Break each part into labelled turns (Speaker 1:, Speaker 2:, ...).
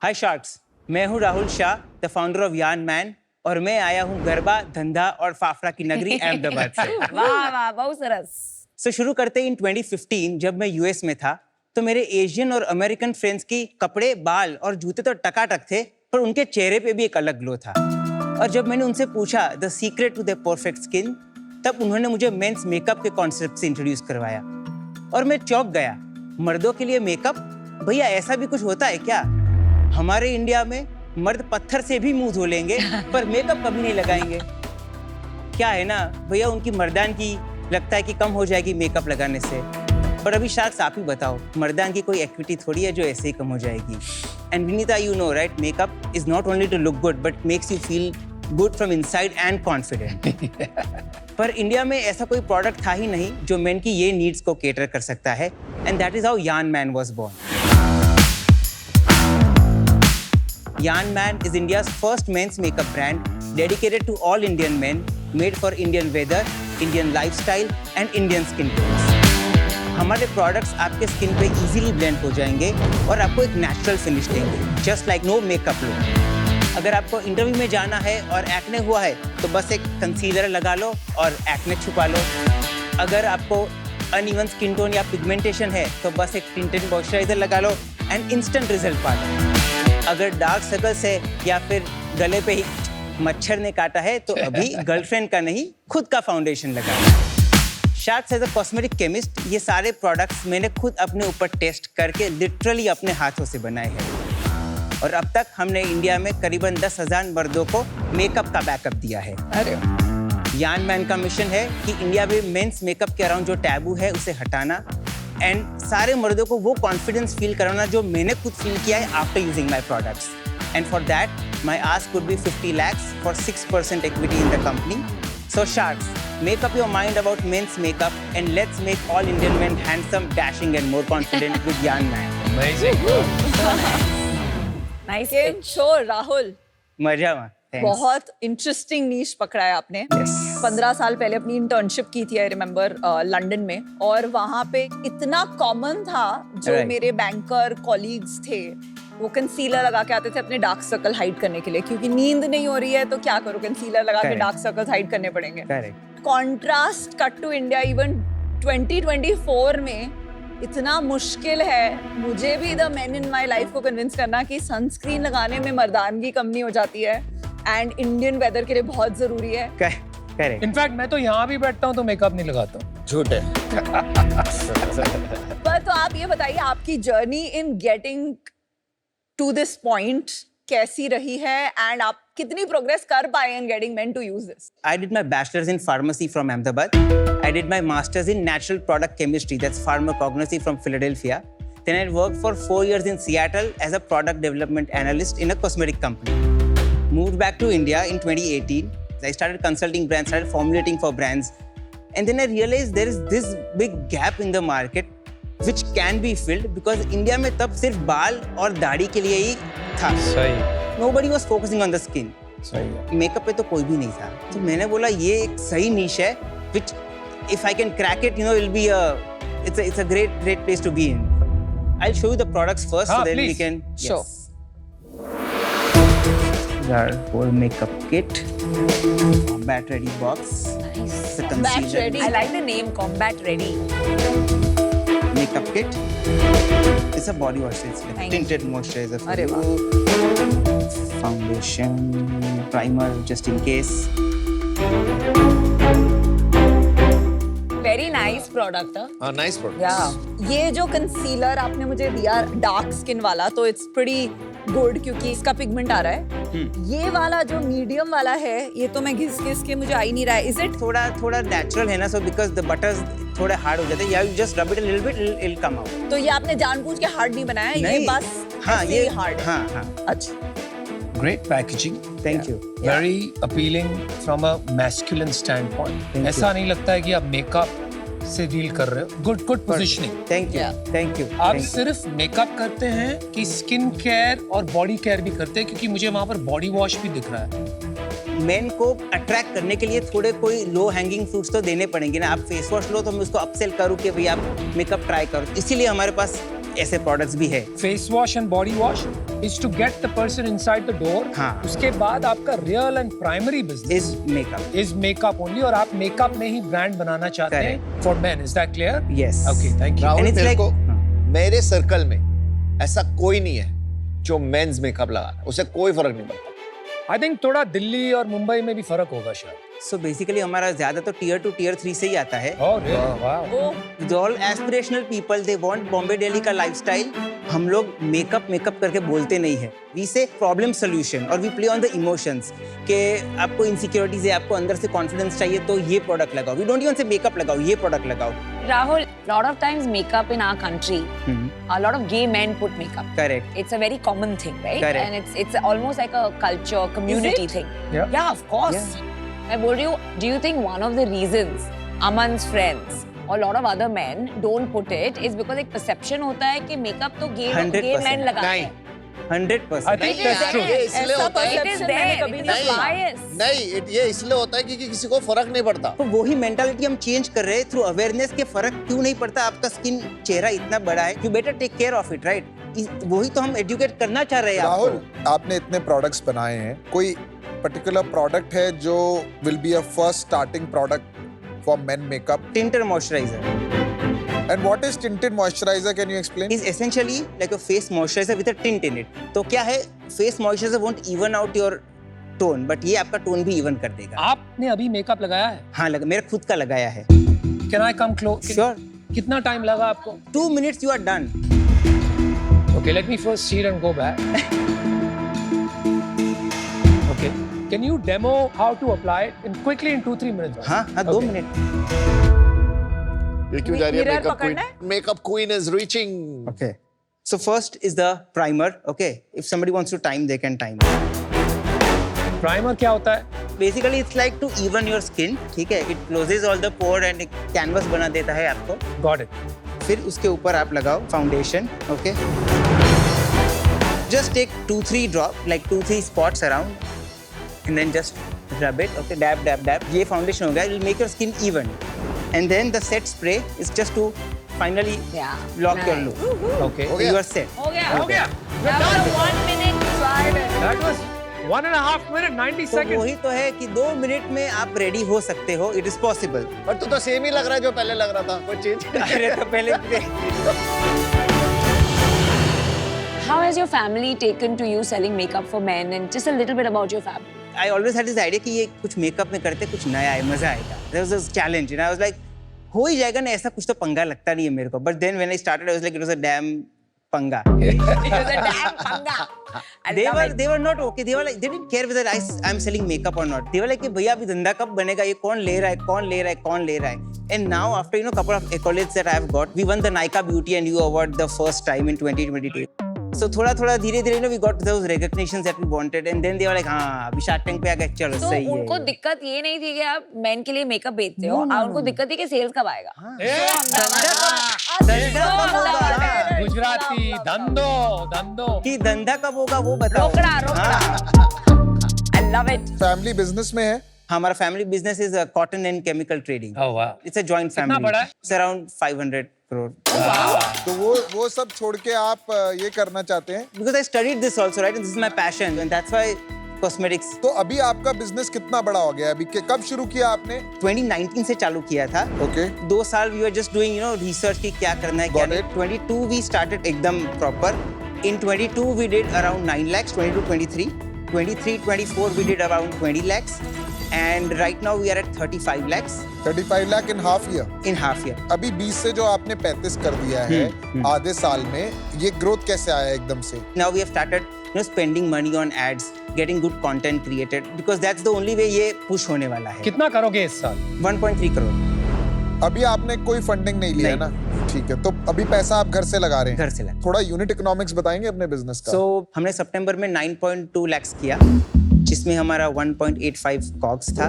Speaker 1: हाय sharks, मैं हूं Rahul Shah, the founder of यान मैन, और मैं आया हूं गरबा, धंधा और फाफड़ा की नगरी अहमदाबाद से।
Speaker 2: वाह वाह, बहुत सरस।
Speaker 1: सो शुरू करते इन 2015 जब मैं यूएस में था, तो मेरे एशियन और अमेरिकन फ्रेंड्स की कपड़े, बाल और जूते तो टकाटक थे, पर उनके चेहरे पे भी एक अलग ग्लो था। और जब मैंने उनसे पूछा the secret to the perfect skin, तब उन्होंने मुझे मेंस मेकअप के कॉन्सेप्ट से इंट्रोड्यूस करवाया और मैं चौंक गया। मर्दों के लिए मेकअप? भैया ऐसा भी कुछ होता है क्या? हमारे इंडिया में मर्द पत्थर से भी मुंह धो लेंगे पर मेकअप कभी नहीं लगाएंगे। क्या है ना भैया, उनकी मर्दान की लगता है कि कम हो जाएगी मेकअप लगाने से, पर अभी शार्क्स आप ही बताओ, मर्दान की कोई एक्टिविटी थोड़ी है जो ऐसे ही कम हो जाएगी। And Vinita, you know right, makeup is not only to look good but makes you feel good from inside and confident. पर इंडिया में ऐसा कोई प्रोडक्ट था ही नहीं जो मेन की ये नीड्स को केटर कर सकता है, and that is how Yan Man was born. Yan Man is India's first men's makeup brand dedicated to all Indian men, made for Indian weather, Indian lifestyle and Indian skin tones. हमारे products आपके skin पे easily blend हो जाएंगे और आपको एक natural finish देंगे, just like no makeup look. अगर आपको इंटरव्यू में जाना है और एक्ने हुआ है तो बस एक कंसीलर लगा लो और एक्ने छुपा लो। अगर आपको अनइवन स्किन टोन या पिगमेंटेशन है तो बस एक टिंटेड मॉइस्चराइजर लगा लो एंड इंस्टेंट रिजल्ट पा लो। अगर डार्क सर्कल्स है या फिर गले पे ही मच्छर ने काटा है तो अभी गर्लफ्रेंड का नहीं, खुद का फाउंडेशन लगाओ। Sharks as a cosmetic chemist, ये सारे प्रोडक्ट्स मैंने खुद अपने ऊपर टेस्ट करके लिटरली अपने हाथों से बनाए हैं और अब तक हमने इंडिया में करीबन 10,000 मर्दों को मेकअप का बैकअप दिया है।
Speaker 2: अरे
Speaker 1: यान मैन का मिशन है कि इंडिया में मेंस मेकअप के अराउंड जो टैबू है उसे हटाना एंड सारे मर्दों को वो कॉन्फिडेंस फील कराना जो मैंने खुद फील किया है after using my products. And for that my ask would be 50 lakhs for 6% equity in the company. So sharks, make up your mind about men's makeup and let's make all Indian men handsome, dashing and more confident with Yan Man.
Speaker 3: Amazing.
Speaker 2: Nice.
Speaker 4: Game show Rahul,
Speaker 1: मजा में।
Speaker 4: बहुत interesting नीश पकड़ा है आपने।
Speaker 1: Yes.
Speaker 4: 15 साल पहले अपनी internship की थी, आई रिमेम्बर, लंदन में, और वहाँ पे इतना कॉमन था जो
Speaker 1: Right.
Speaker 4: मेरे बैंकर कॉलीग्स थे वो कंसीलर लगा के आते थे अपने डार्क सर्कल हाइड करने के लिए, क्योंकि नींद नहीं हो रही है तो क्या करो, कंसीलर लगा के
Speaker 1: Correct.
Speaker 4: डार्क सर्कल्स हाइड करने पड़ेंगे।
Speaker 1: Correct.
Speaker 4: Contrast cut to India, even 2024 में इतना मुश्किल है मुझे भी the men in my life को कन्विंस करना कि सनस्क्रीन लगाने में मर्दानगी कम नहीं हो जाती है एंड इंडियन वेदर के लिए बहुत जरूरी है।
Speaker 1: करेक्ट।
Speaker 3: इनफैक्ट मैं तो यहाँ भी बैठता हूँ तो मेकअप नहीं लगाता हूँ।
Speaker 1: झूठ है।
Speaker 4: पर तो आप ये बताइए, आपकी journey in getting to this point कैसी रही है एंड आप कितनी प्रोग्रेस कर पाए in getting men to use this?
Speaker 1: I did my bachelor's in pharmacy from Ahmedabad. I did my master's in natural product chemistry, that's pharmacognosy from Philadelphia. Then I worked for 4 years in Seattle as a product development analyst in a cosmetic company. Moved back to India in 2018. I started consulting brands, started formulating for brands. And then I realized there is this big gap in the market which can be filled because India में तब सिर्फ बाल और दाढ़ी के लिए ही था.
Speaker 3: सही
Speaker 1: Nobody was focusing on the skin.
Speaker 3: सही है।
Speaker 1: मेकअप पे तो कोई भी नहीं था, तो मैंने बोला ये एक सही नीश है which if I can crack it, you know, it'll be it's a great place to be in. I'll show you the products first so then we
Speaker 3: please.
Speaker 1: can
Speaker 4: Sure.
Speaker 1: Our whole makeup kit, combat ready box, the
Speaker 4: Combat
Speaker 1: concealer,
Speaker 4: ready.
Speaker 2: I like the name Combat Ready.
Speaker 1: makeup kit. It's a body wash, it's like
Speaker 2: Nice.
Speaker 1: tinted moisturizer for
Speaker 2: अरे
Speaker 1: you. Foundation, primer just in case.
Speaker 2: Very nice product.
Speaker 5: हाँ, nice product.
Speaker 2: Yeah.
Speaker 4: ये जो concealer आपने मुझे दिया dark skin वाला, तो it's pretty good क्योंकि इसका पिगमेंट आ रहा है। ये वाला जो मीडियम वाला है, ये तो मैं घिस के मुझे आ ही नहीं रहा है। इज इट
Speaker 1: थोड़ा नेचुरल है ना, so because the butters थोड़े हार्ड हो जाते हैं, you just rub it a little bit, it'll come out.
Speaker 4: तो ये आपने जानबूझ के हार्ड नहीं बनाया, ये
Speaker 1: नहीं।
Speaker 4: बस
Speaker 1: हाँ,
Speaker 4: ऐसे
Speaker 1: ये
Speaker 4: ही हार्ड है।
Speaker 1: हाँ।
Speaker 4: अच्छा,
Speaker 3: Great packaging.
Speaker 1: Thank you.
Speaker 3: Very appealing from a masculine standpoint.
Speaker 1: Thank
Speaker 3: ऐसा नहीं लगता है कि आप मेकअप से डील कर रहे हो. Good positioning.
Speaker 1: Thank you,
Speaker 2: Yeah.
Speaker 1: Thank you.
Speaker 3: आप सिर्फ मेकअप करते हैं कि स्किन केयर और बॉडी केयर भी करते हैं, क्योंकि मुझे वहाँ पर बॉडी वॉश भी दिख रहा है.
Speaker 1: मेन को अट्रैक्ट करने के लिए थोड़े कोई लो हैंगिंग फ्रूट्स तो देने पड़ेंगे ना. आप फेस वॉश लो तो मैं उसको अपसेल करूँ कि भाई आप मेकअप ट्राई करो, इसीलिए हमारे पास ऐसे प्रोडक्ट्स भी है.
Speaker 3: Face wash and body wash is to get the person inside the door.
Speaker 1: हाँ.
Speaker 3: उसके बाद आपका real and primary business
Speaker 1: is makeup.
Speaker 3: Is makeup only, और आप मेकअप में ही ब्रांड बनाना चाहते हैं for men. Is that clear?
Speaker 1: Yes.
Speaker 3: Okay, thank you.
Speaker 5: Rahul,
Speaker 1: And it's
Speaker 5: मेरे
Speaker 1: like-
Speaker 5: को
Speaker 1: हाँ.
Speaker 5: मेरे सर्कल में ऐसा कोई नहीं है जो मेंस मेकअप लगा रहा है, उसे कोई फर्क नहीं पड़ता.
Speaker 3: आई थिंक थोड़ा दिल्ली और मुंबई में भी फर्क होगा शायद.
Speaker 1: सो बेसिकली हमारा ज्यादा तो टियर 2 टियर 3 से ही आता है.
Speaker 3: Oh, really? Wow.
Speaker 1: All aspirational people they want Bombay Delhi का लाइफस्टाइल. हम लोग मेकअप करके बोलते नहीं है. वी से प्रॉब्लम सोल्यूशन और we play on the emotions कि आपको इनसिक्योरिटीज है, आपको अंदर से कॉन्फिडेंस चाहिए तो ये प्रोडक्ट लगाओ. वी डोंट इवन से मेकअप लगाओ, ये प्रोडक्ट लगाओ.
Speaker 2: Rahul, lot of times makeup in our country, a lot of gay men put makeup.
Speaker 1: Correct.
Speaker 2: It's a very common thing, right?
Speaker 1: Correct.
Speaker 2: And it's almost like a culture, community
Speaker 4: it?
Speaker 2: thing.
Speaker 3: Yeah.
Speaker 2: Yeah, of course. मैं बोल रही हूँ, do you think one of the reasons Aman's friends or a lot of other men don't put it is because एक perception होता है कि makeup तो gay
Speaker 1: 100%
Speaker 2: men लगाते
Speaker 5: नहीं.
Speaker 2: हैं.
Speaker 1: 100%.
Speaker 3: I think
Speaker 2: It is
Speaker 3: that's true.
Speaker 2: there.
Speaker 5: ये इसलिए
Speaker 4: ऐसा
Speaker 5: होता है
Speaker 2: It is
Speaker 4: perception
Speaker 2: there.
Speaker 4: मैंने कभी
Speaker 2: It
Speaker 4: नहीं
Speaker 2: is
Speaker 4: सुना.
Speaker 2: bias.
Speaker 5: नहीं, ये इसलिए होता है क्योंकि किसी को फर्क नहीं पड़ता.
Speaker 1: तो वही मेंटालिटी हम चेंज कर रहे हैं थ्रू अवेयरनेस के. फर्क क्यों नहीं पड़ता? आपका स्किन चेहरा इतना बड़ा है, you better take care of it, right? वही तो हम एजुकेट करना चाह रहे हैं.
Speaker 6: राहुल, आपने इतने प्रोडक्ट्स बनाए हैं, कोई पर्टिकुलर प्रोडक्ट है जो will be a first starting product for men makeup?
Speaker 1: Tinted moisturiser
Speaker 6: and what is tinted moisturiser? Can you explain?
Speaker 1: is essentially like a face moisturizer with a tint in it. तो क्या है, face moisturizer won't even out your tone, but ये आपका tone भी even कर देगा.
Speaker 3: आपने अभी मेकअप लगाया है?
Speaker 1: हाँ, मेरा खुद का लगाया है.
Speaker 3: Can I come close?
Speaker 1: Sure.
Speaker 3: कितना टाइम लगा आपको?
Speaker 1: 2 minutes you are done.
Speaker 3: Okay, let me first see it and go back. Okay. Can you demo how to apply it quickly in 2-3 minutes?
Speaker 1: हाँ, 2
Speaker 3: Okay.
Speaker 1: मिनट.
Speaker 5: ये क्यों जा रही है?
Speaker 4: Mirror
Speaker 5: makeup
Speaker 4: पकड़ना
Speaker 5: queen, makeup queen is reaching.
Speaker 1: Okay. So first is the primer. Okay. If somebody wants to time, they can time.
Speaker 3: Primer क्या होता है?
Speaker 1: Basically, it's like to even your skin. ठीक है. It closes all the pore and एक canvas बना देता है आपको.
Speaker 3: Got it.
Speaker 1: फिर उसके ऊपर आप लगाओ foundation. Okay. Just take 2-3 drop, like 2-3 spots around, and then just rub it. Okay, dab, dab, dab. ये फाउंडेशन हो गया. It will make your skin even. And then the set spray is just to finally
Speaker 2: Yeah.
Speaker 1: lock your
Speaker 2: Nice.
Speaker 1: look.
Speaker 3: Okay.
Speaker 5: हो गया?
Speaker 1: You are set.
Speaker 2: हो गया.
Speaker 3: हो गया.
Speaker 2: That was a 1 minute trial.
Speaker 3: That was 1.5 minute, 90
Speaker 1: तो
Speaker 3: seconds.
Speaker 1: वही तो है कि 2 मिनट में आप रेडी हो सकते हो. It is possible.
Speaker 5: पर तू तो सेम ही लग रहा है जो पहले लग रहा था. कोई चेंज
Speaker 1: अरे तो पहले
Speaker 2: How has your family taken to you selling makeup for men, and just a little bit about your family?
Speaker 1: I always had this idea कि ये कुछ मेकअप में करते कुछ नया है, मजा आएगा. There was this challenge and I was like, हो ही जाएगा ना, ऐसा कुछ तो पंगा लगता नहीं है मेरे को. But then when I started, I was like, it was a damn पंगा.
Speaker 2: It was a damn panga. I love it.
Speaker 1: They were not okay. They were like, they didn't care whether I'm selling makeup or not. They were like कि भैया अभी धंधा कब बनेगा, ये कौन ले रहा है, कौन ले रहा है, कौन ले रहा है. And now after couple of accolades that I have got, we won the Nykaa Beauty and You Award the first time in 2022. So थोड़ा धीरे we got those recognitions that we wanted, and then they were like, हाँ अभी Shark Tank पे आ गए, चलो
Speaker 2: तो
Speaker 1: सही है.
Speaker 2: उनको दिक्कत ये नहीं थी कि आप मेन के लिए मेकअप बेचते हो, उनको दिक्कत थी कि सेल्स कब आएगा.
Speaker 3: गुजराती धंधो
Speaker 1: कि धंधा कब होगा वो बताओ.
Speaker 2: रोकड़ा. I love it.
Speaker 6: Family business में है?
Speaker 1: हमारा family business is cotton and chemical trading.
Speaker 3: Oh wow.
Speaker 1: It's a joint
Speaker 3: कितना
Speaker 1: फैमिली.
Speaker 3: बड़ा है?
Speaker 1: It's around 500 crore.
Speaker 6: तो वो सब छोड़ के आप ये करना चाहते हैं?
Speaker 1: Because I studied this also, right? And this is my passion, and that's why cosmetics.
Speaker 6: तो अभी आपका बिजनेस कितना बड़ा हो गया? अभी कब शुरू किया आपने?
Speaker 1: 2019 से चालू किया था.
Speaker 6: ओके.
Speaker 1: 2 साल we were just doing research कि क्या करना है, क्या
Speaker 6: Got
Speaker 1: नहीं.
Speaker 6: it.
Speaker 1: 22 we started एकदम proper. In 22 we did around 9 lakhs. 22, 23. 23, 24 we did around 20 lakhs. And right now we are at 35 lakhs
Speaker 6: 35 lakh in half year.
Speaker 1: in half year.
Speaker 6: अभी 20 से जो आपने 35 कर दिया है आधे साल में, ये ग्रोथ कैसे आया एकदम से?
Speaker 1: Now we have started spending money on ads, getting good content created, because that's the only way ये push होने वाला है.
Speaker 3: कितना करोगे इस साल?
Speaker 1: 1.3 करोड़
Speaker 6: अभी आपने कोई फंडिंग नहीं लिया है ना? ठीक है, तो अभी पैसा आप घर से लगा रहे हैं?
Speaker 1: घर से लगा.
Speaker 6: थोड़ा यूनिट इकोनॉमिक्स बताएंगे अपने बिजनेस का?
Speaker 1: So हमने सितंबर में 9.2 lakhs किया, जिसमें हमारा 1.85 कॉग्स था,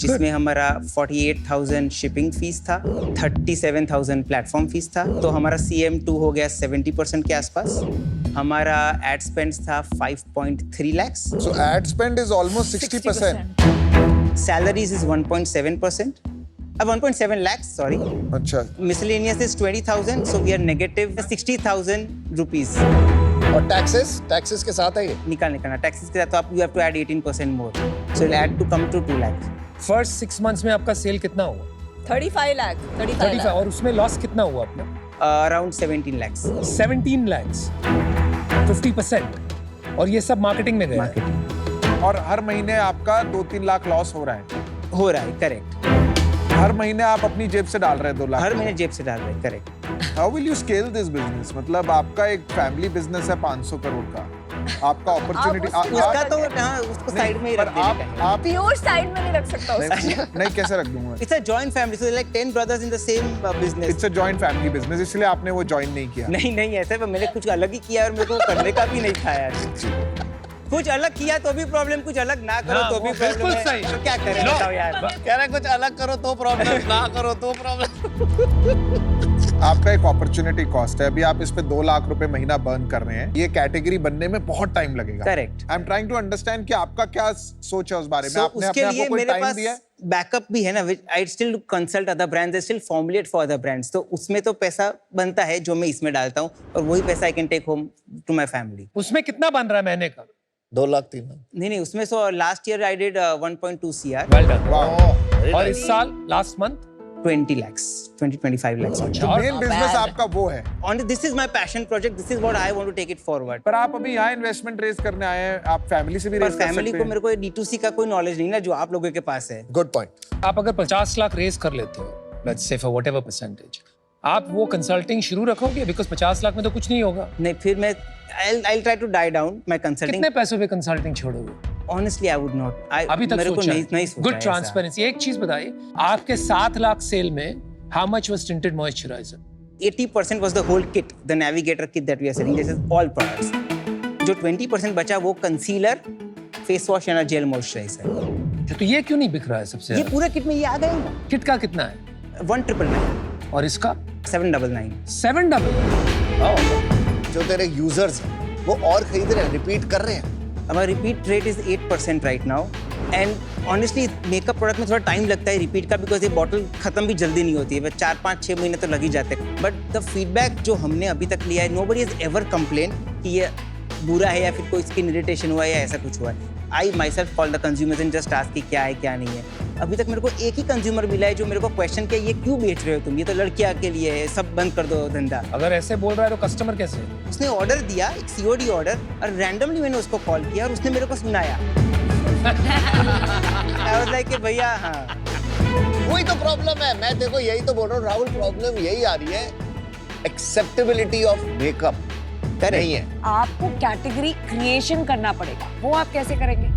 Speaker 1: जिसमें हमारा 48,000 शिपिंग फीस था, 37,000 प्लेटफॉर्म फीस था। तो हमारा CM2 हो गया 70% के आसपास। हमारा एड स्पेंड था 5.3 lakhs।
Speaker 6: So ad spend is almost 60%.
Speaker 1: Salaries is 1.7%. 1.7 lakhs, sorry.
Speaker 6: अच्छा,
Speaker 1: Miscellaneous is 20,000, so we are negative 60,000 rupees.
Speaker 5: और टैक्सेस के साथ है ये?
Speaker 1: निकालना टैक्सेस के साथ तो आप you have to add 18% more. So it'll add to come to 2 lakhs.
Speaker 3: First 6 months में आपका सेल कितना हुआ?
Speaker 4: 35 लाख
Speaker 3: 35 और उसमें लॉस कितना हुआ अपना?
Speaker 1: Around 17 lakhs.
Speaker 3: 17 lakhs, 50%। और ये सब मार्केटिंग में गया है।
Speaker 1: Marketing.
Speaker 6: और हर महीने आपका 2-3 लाख लॉस हो रहा है।
Speaker 1: हो रहा है, करेक्ट।
Speaker 6: हर महीने आप अपनी जेब से डाल रहे हैं 2 लाख।
Speaker 1: हर महीने जेब से डाल रहे हैं, correct.
Speaker 6: How will you scale this business? मतलब आपका एक फैमिली बिजनेस है 500 करोड़ का, आपका अपॉर्चुनिटी
Speaker 1: उसका तो हाँ, उसको साइड में ही रख देने का है।
Speaker 6: आप
Speaker 4: प्योर साइड में नहीं रख सकता उसको।
Speaker 6: नहीं कैसे रख दूंगा?
Speaker 1: It's a joint family, so like 10 brothers in the same business.
Speaker 6: It's a joint family business, इसलिए आपने वो ज्वाइन नहीं किया।
Speaker 1: नहीं ऐसा है, मैंने कुछ अलग ही किया और मेरे को करने का भी नहीं था यार। कुछ अलग किया तो भी प्रॉब्लम, कुछ अलग ना करो
Speaker 3: हाँ,
Speaker 1: तो भी
Speaker 3: वो
Speaker 1: प्रॉब्लम
Speaker 3: बिल्कुल
Speaker 1: है।
Speaker 3: सही।
Speaker 1: तो क्या करें बताओ यार।
Speaker 5: कह रहे कुछ अलग करो तो प्रॉब्लम, ना करो तो प्रॉब्लम।
Speaker 6: आपका एक अपॉर्चुनिटी कॉस्ट है, अभी आप इस पे 2 लाख रुपए महीना बर्न कर रहे हैं। ये कैटेगरी बनने में बहुत टाइम लगेगा।
Speaker 1: Correct.
Speaker 6: I am trying to understand कि आपका क्या सोच है उस बारे में।
Speaker 1: So,
Speaker 6: आपने
Speaker 1: उसके
Speaker 6: अपने आप
Speaker 1: लिए
Speaker 6: को कोई
Speaker 1: मेरे
Speaker 6: टाइम
Speaker 1: पास
Speaker 6: दिया है?
Speaker 1: बैकअप भी है ना, I still consult other brands, I still formulate for other brands. तो उसमें तो पैसा बनता है जो मैं इसमें डालता हूँ, और वही पैसा I can take home to my family.
Speaker 3: उसमें कितना बन रहा है महीने का?
Speaker 5: 2 लाख 3 लाख।
Speaker 1: नहीं उसमें so last year I did 1.2 CR।
Speaker 3: Well done।
Speaker 6: वाह।
Speaker 3: और इस साल लास्ट मंथ
Speaker 1: 20 lakhs, 20-25 lakhs.
Speaker 6: तो मेन बिजनेस आपका वो है।
Speaker 1: On this is my passion project. This is what I want to take it forward.
Speaker 6: पर आप अभी यहाँ इन्वेस्टमेंट रेज करने आए हैं, आप फैमिली से भी
Speaker 1: पर
Speaker 6: रेज कर
Speaker 1: फैमिली
Speaker 6: सकते
Speaker 1: को
Speaker 6: हैं।
Speaker 1: मेरे को D2C का कोई नॉलेज नहीं ना, जो आप लोगों के पास है।
Speaker 5: Good point.
Speaker 3: आप अगर 50 लाख रेज कर लेते हो, let's say for whatever percentage, आप वो कंसल्टिंग शुरू रखोगे? बिकॉज 50 लाख में तो कुछ नहीं होगा।
Speaker 1: नहीं, फिर मैं I'll try to die down my consulting.
Speaker 3: कितने पैसों पे कंसल्टिंग छोड़ोगे?
Speaker 1: Honestly, I would not.
Speaker 3: अभी तक
Speaker 1: मेरे को
Speaker 3: सोचा
Speaker 1: नहीं सोचा
Speaker 3: गुड
Speaker 1: है
Speaker 3: ट्रांसपेरेंसी। एक चीज बताइए, आपके 7 लाख सेल में how much was tinted moisturiser?
Speaker 1: ऐसा। 80% was the whole kit, the Navigator kit that we are selling. This is all products. जो 20% बचा वो कंसीलर, फेस वॉश या जेल मॉइस्चराइजर।
Speaker 3: तो ये क्यों नहीं बिक रहा है सबसे
Speaker 1: ये
Speaker 3: ज्यादा?
Speaker 1: पूरा किट में ये आ गए ना।
Speaker 3: किट का कितना है?
Speaker 1: 1,999,
Speaker 3: और इसका
Speaker 1: 799।
Speaker 3: 7
Speaker 5: जो तेरे यूजर्स हैं वो और खरीद रहे हैं, रिपीट कर रहे हैं।
Speaker 1: हमारा repeat rate is 8% right now. And honestly makeup product में थोड़ा टाइम लगता है रिपीट का, बिकॉज ये बॉटल खत्म भी जल्दी नहीं होती है, 4-5-6 महीने तो लग ही जाते हैं। बट द फीडबैक जो हमने अभी तक लिया है, नोबडी इज एवर कंप्लेन कि ये बुरा है या फिर कोई स्किन इरिटेशन हुआ है या ऐसा कुछ हुआ है। I myself call the consumers and just ask कि क्या है क्या नहीं है। अभी तक मेरे को एक ही कंज्यूमर मिला है जो मेरे को क्वेश्चन किया, ये क्यों बेच रहे हो तुम, ये तो लड़कियां के लिए है, सब बंद कर दो धंधा।
Speaker 3: अगर ऐसे बोल रहा है तो कस्टमर कैसे?
Speaker 1: उसने ऑर्डर दिया, एक COD ऑर्डर, और रैंडमली मैंने उसको कॉल किया और उसने मेरे को सुनाया। I was like कि भैया हाँ,
Speaker 5: वही तो प्रॉब्लम है। मैं देखो यही तो बोल रहा हूँ राहुल, प्रॉब्लम यही आ रही है, एक्सेप्टेबिलिटी ऑफ मेकअप नहीं है।
Speaker 2: आपको कैटेगरी क्रिएशन करना पड़ेगा, वो आप कैसे करेंगे?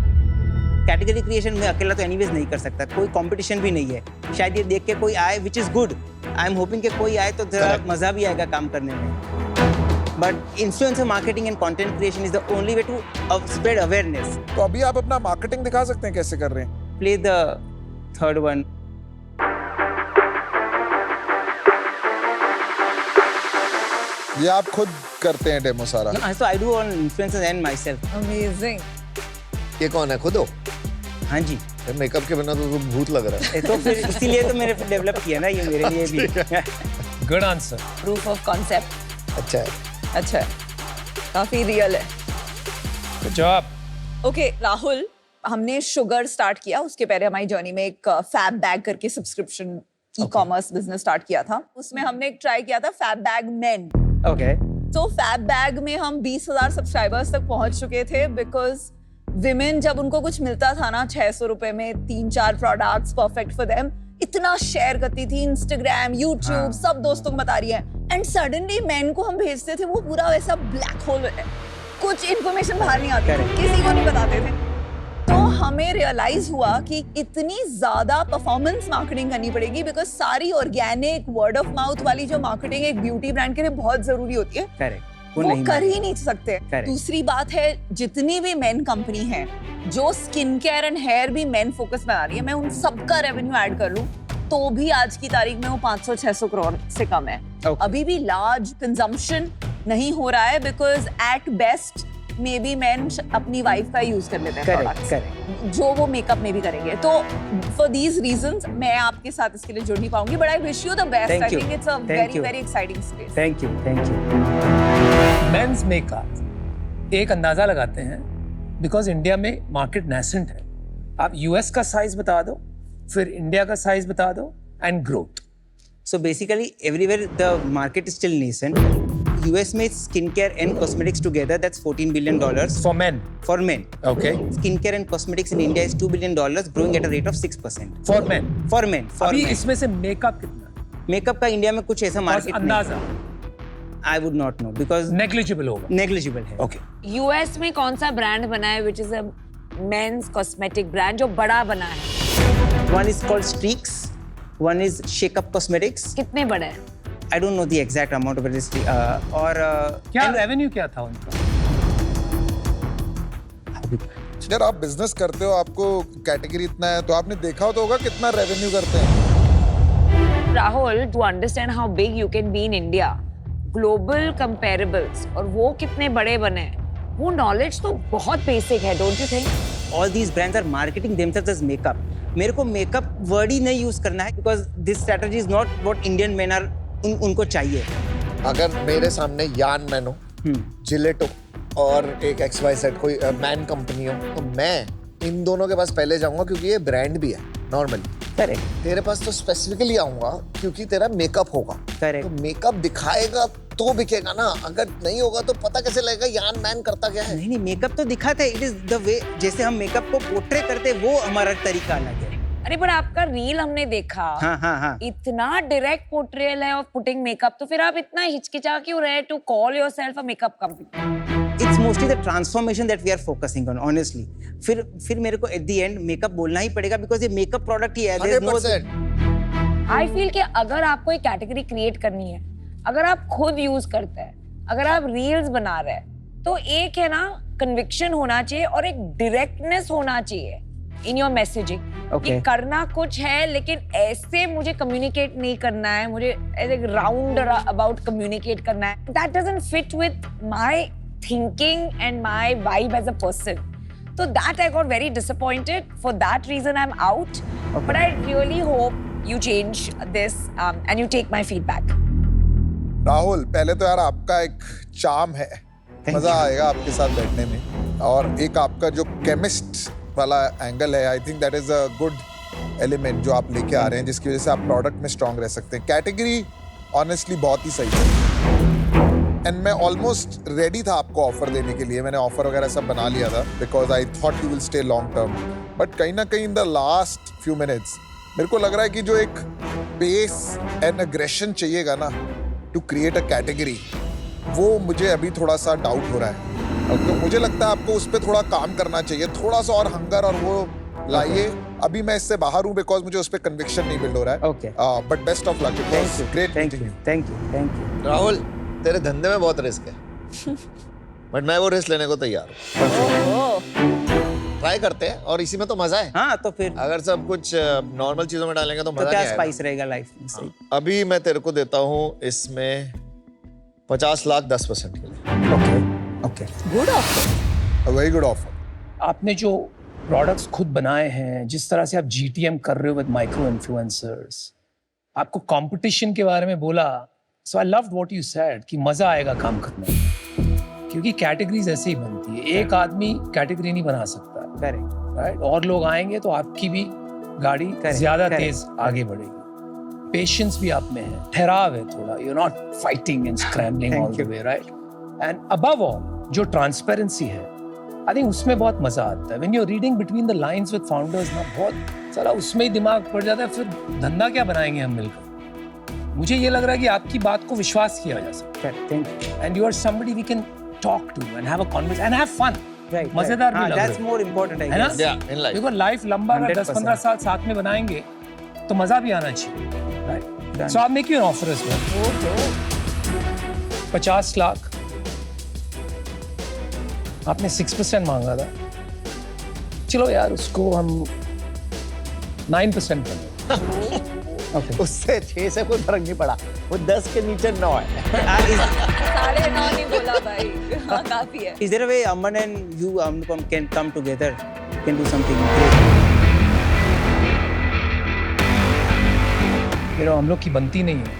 Speaker 1: कैटेगरी क्रिएशन में अकेला तो एनीवेज नहीं कर सकता, कोई कंपटीशन भी नहीं है। शायद ये देख के कोई आए, which is good. I am hoping कि कोई आए तो थोड़ा
Speaker 5: Correct.
Speaker 1: मजा भी आएगा काम करने में। But influencer marketing and content creation is the only way to spread awareness.
Speaker 6: तो अभी आप अपना मार्केटिंग दिखा सकते हैं कैसे कर रहे हैं?
Speaker 1: Play the third one.
Speaker 6: ये आप खुद करते हैं डेमो सारा?
Speaker 1: So I do on influencers and myself.
Speaker 4: Amazing.
Speaker 5: ये कौन है? खुद हो?
Speaker 1: हाँ जी।
Speaker 5: मेकअप के बिना तो भूत लग रहा है।
Speaker 1: तो फिर इसीलिए तो मैंने डेवलप किया ना ये मेरे लिए भी।
Speaker 3: Good answer.
Speaker 4: Proof of concept.
Speaker 5: अच्छा है।
Speaker 4: अच्छा है, काफी रियल है।
Speaker 3: Good job.
Speaker 4: ओके राहुल, हमने शुगर स्टार्ट किया, उसके पहले हमारी जर्नी में एक फैब बैग करके सब्सक्रिप्शन ई-कॉमर्स बिजनेस स्टार्ट किया था। उसमें हमने एक ट्राई किया था फैब बैग मेन।
Speaker 1: ओके।
Speaker 4: तो फैब बैग में हम 20,000 सब्सक्राइबर्स तक पहुंच चुके थे, बिकॉज विमेन जब उनको कुछ मिलता था ना 600 रुपए में 3-4 प्रोडक्ट्स परफेक्ट फॉर देम, इतना शेयर करती थी, इंस्टाग्राम, यूट्यूब, सब दोस्तों को बता रही है। एंड सडनली मैन को हम भेजते थे, वो पूरा वैसा ब्लैक होल है, कुछ इन्फॉर्मेशन बाहर नहीं आती थी, किसी को नहीं बताते थे। तो हमें रियलाइज हुआ कि इतनी ज्यादा परफॉर्मेंस मार्केटिंग करनी पड़ेगी, बिकॉज सारी ऑर्गेनिक वर्ड ऑफ माउथ वाली जो मार्केटिंग एक ब्यूटी ब्रांड के लिए बहुत जरूरी होती है,
Speaker 1: करेक्ट। वो
Speaker 4: वो
Speaker 1: नहीं
Speaker 4: कर
Speaker 1: मानेंगे।
Speaker 4: ही नहीं सकते।
Speaker 1: Correct.
Speaker 4: दूसरी बात है, जितनी भी मेन कंपनी है जो स्किन केयर एंड हेयर भी मेन फोकस में आ रही है, मैं उन सबका रेवेन्यू ऐड कर लूं तो भी आज की तारीख में वो 500-600 करोड़ से कम है।
Speaker 1: Okay.
Speaker 4: अभी भी लार्ज कंजम्पशन नहीं हो रहा है, because at best may be man अपनी वाइफ का यूज कर लेते हैं
Speaker 1: करेक्ट
Speaker 4: products,
Speaker 1: करेक्ट
Speaker 4: जो वो मेकअप में भी करेंगे। तो फॉर दीज रीजंस मैं आपके साथ इसके लिए जुड़ नहीं पाऊंगी, but I wish you the best.
Speaker 1: Thank
Speaker 4: I
Speaker 1: you.
Speaker 4: Think it's a
Speaker 1: Thank
Speaker 4: very
Speaker 1: you.
Speaker 4: Very exciting space.
Speaker 1: Thank you
Speaker 3: men's makeup एक अंदाजा लगाते हैं, बिकॉज इंडिया में मार्केट नेसेंट है। आप यूएस का साइज बता दो, फिर इंडिया का साइज बता दो, and growth.
Speaker 1: So basically, everywhere the market is still nascent. US में skincare and cosmetics together, that's $14 billion
Speaker 3: for main,
Speaker 1: for men.
Speaker 3: Okay,
Speaker 1: Skincare and cosmetics in India is $2 billion, growing at a rate of 6%.
Speaker 3: For main.
Speaker 1: For men, for
Speaker 3: अभी
Speaker 1: men.
Speaker 3: इसमें से makeup कितना?
Speaker 1: Makeup का India में कुछ ऐसा
Speaker 3: बस
Speaker 1: market
Speaker 3: अंदाजा
Speaker 1: I would not know because
Speaker 3: negligible होगा।
Speaker 1: negligible है.
Speaker 3: ओके,
Speaker 2: यूएस में कौन सा ब्रांड बना है which is a men's cosmetic brand जो बड़ा बना है?
Speaker 1: One is called Streaks, one is Shake Up Cosmetics.
Speaker 2: कितने बड़े हैं?
Speaker 1: I don't know the exact amount of it. और
Speaker 3: क्या
Speaker 1: and-
Speaker 3: रेवेन्यू क्या था उनका?
Speaker 6: यार आप बिजनेस करते हो, आपको कैटेगरी इतना है तो आपने देखा तो होगा कितना रेवेन्यू करते हैं।
Speaker 2: Rahul, to understand how big you can be in India, global comparables और वो कितने बड़े बने हैं, वो नॉलेज तो बहुत बेसिक है, don't you think?
Speaker 1: all these brands are marketing themselves as makeup. मेरे को makeup word ही नहीं use करना है because this strategy is not what Indian men are उनको चाहिए.
Speaker 5: अगर मेरे सामने यान मैन हो, जिलेट हो और एक XYZ कोई मैन कंपनी हो, तो मैं इन दोनों के पास पहले जाऊंगा क्योंकि ये ब्रांड भी है नॉर्मली।
Speaker 1: Correct.
Speaker 5: तेरे पास तो स्पेसिफिकली आऊंगा क्योंकि तेरा मेकअप होगा।
Speaker 1: Correct.
Speaker 5: तो मेकअप दिखाएगा तो बिकेगा ना, अगर नहीं होगा तो पता कैसे लगेगा यान मैन करता क्या है।
Speaker 1: नहीं मेकअप तो दिखाते हैं, इट इज द वे जैसे हम मेकअप को पोर्ट्रे करते हैं वो हमारा तरीका अलग है.
Speaker 2: अरे पर आपका रील हमने देखा,
Speaker 1: हाँ.
Speaker 2: इतना डायरेक्ट पोर्ट्रेयल है ऑफ पुटिंग मेकअप, तो फिर आप इतना हिचकिचा क्यों रहे to call yourself a makeup company?
Speaker 1: It's mostly the transformation that we are focusing on, honestly. फिर मेरे को at the end मेकअप बोलना ही पड़ेगा because ये मेकअप प्रोडक्ट ही है. There's no
Speaker 5: 100%।
Speaker 2: आई फील कि अगर आपको एक कैटेगरी क्रिएट करनी है, अगर आप खुद यूज करते हैं, अगर आप रील्स बना रहे हैं, तो एक है ना कन्विक्शन होना चाहिए और एक डायरेक्टनेस होना चाहिए इन योर मैसेजिंग.
Speaker 1: Okay.
Speaker 2: कि करना कुछ है लेकिन ऐसे मुझे कम्युनिकेट नहीं करना है, मुझे ऐसे राउंड अबाउट कम्युनिकेट करना है. That doesn't fit with my thinking and my vibe as a person. So that I got very disappointed. For that reason, I'm out.
Speaker 1: Okay.
Speaker 2: But I really hope you change this and you take my feedback.
Speaker 6: Rahul, पहले तो यार आपका एक charm है,
Speaker 1: Thank
Speaker 6: मजा
Speaker 1: you.
Speaker 6: आएगा आपके साथ बैठने में, और एक आपका जो केमिस्ट वाला एंगल है, I think that is a good element जो आप लेके आ रहे हैं, जिसकी वजह से आप प्रोडक्ट में स्ट्रांग रह सकते हैं. कैटेगरी ऑनेस्टली बहुत ही सही है एंड मैं ऑलमोस्ट रेडी था आपको ऑफर देने के लिए. मैंने ऑफर वगैरह सब बना लिया था because I thought you will stay long term, but कहीं ना कहीं in the last few minutes मेरे को लग रहा है कि जो एक पेस एंड अग्रेशन चाहिएगा ना टू क्रिएट अ कैटेगरी, वो मुझे अभी थोड़ा सा डाउट हो रहा है. तो मुझे लगता है आपको उस पर थोड़ा काम करना चाहिए, थोड़ा सा और हंगर और वो लाइए. अभी मैं इससे बाहर हूँ बिकॉज मुझे उस पर कन्विक्शन नहीं बिल्ड हो रहा है.
Speaker 1: Okay.
Speaker 6: But best of luck.
Speaker 1: Thank you.
Speaker 6: Great
Speaker 1: Thank you. Thank you. Thank you.
Speaker 5: Rahul, तेरे धंधे में बहुत रिस्क है बट मैं वो रिस्क लेने को तैयार हूँ. ट्राई करते हैं और इसी में तो मजा है.
Speaker 1: हाँ तो फिर
Speaker 5: अगर सब कुछ नॉर्मल चीजों में डालेंगे तो
Speaker 1: तो
Speaker 5: मजा
Speaker 1: क्या
Speaker 5: नहीं आएगा.
Speaker 1: स्पाइस रहेगा लाइफ में. सही.
Speaker 5: अभी मैं तेरे को देता हूँ इसमें 50 लाख 10% के लिए.
Speaker 1: Okay.
Speaker 4: Good offer.
Speaker 6: Very good offer.
Speaker 3: आपने जो प्रोडक्ट्स खुद बनाए हैं, जिस तरह से आप GTM कर रहे हो विद माइक्रो इन्फ्लुएंसर्स, आपको कंपटीशन के बारे में बोला, so I loved what you said कि मजा आएगा काम करने में, क्योंकि कैटेगरीज ऐसे ही बनती है. एक आदमी कैटेगरी नहीं बना सकता,
Speaker 1: Correct.
Speaker 3: राइट? और लोग आएंगे तो आपकी भी गाड़ी
Speaker 1: Correct,
Speaker 3: ज्यादा
Speaker 1: correct,
Speaker 3: तेज आगे बढ़ेगी. पेशेंस भी आप में है, ठहराव है थोड़ा, you not fighting and scrambling
Speaker 1: Thank
Speaker 3: all the
Speaker 1: you.
Speaker 3: Way, right? And above all जो ट्रांसपेरेंसी है, आई थिंक उसमें बहुत मजा आता है. When you are reading between the lines with founders ना, बहुत सारा उसमें ही दिमाग पड़ जाता है. फिर धंधा क्या बनाएंगे हम मिलकर? मुझे ये लग रहा है कि आपकी बात को विश्वास किया जा सकता
Speaker 1: Correct. Thank you.
Speaker 3: है, and you are somebody we can talk to and have a conversation and have fun.
Speaker 1: Right.
Speaker 3: मजेदार भी
Speaker 1: हाँ,
Speaker 3: लग
Speaker 1: that's
Speaker 3: रहा है.
Speaker 1: more important, I
Speaker 3: है ना?
Speaker 1: guess.
Speaker 5: Yeah, in life.
Speaker 3: देखो लाइफ लंबा अगर
Speaker 1: 100%.
Speaker 3: 10-15 साल साथ में बनाएंगे तो मजा भी आना चाहिए, right?
Speaker 1: Done.
Speaker 3: So I make you an offer as well. 50 lakh आपने 6% मांगा था, चलो यार उसको हम 9% कर दें। Okay.
Speaker 5: उससे 6 से कोई फर्क नहीं पड़ा, वो 10 के नीचे 9 है।
Speaker 4: 9.5 नहीं बोला भाई, हाँ काफी है।
Speaker 1: Is there a way Aman and you, Anupam, can come together, can do something great?
Speaker 3: हम लोग की बनती नहीं है,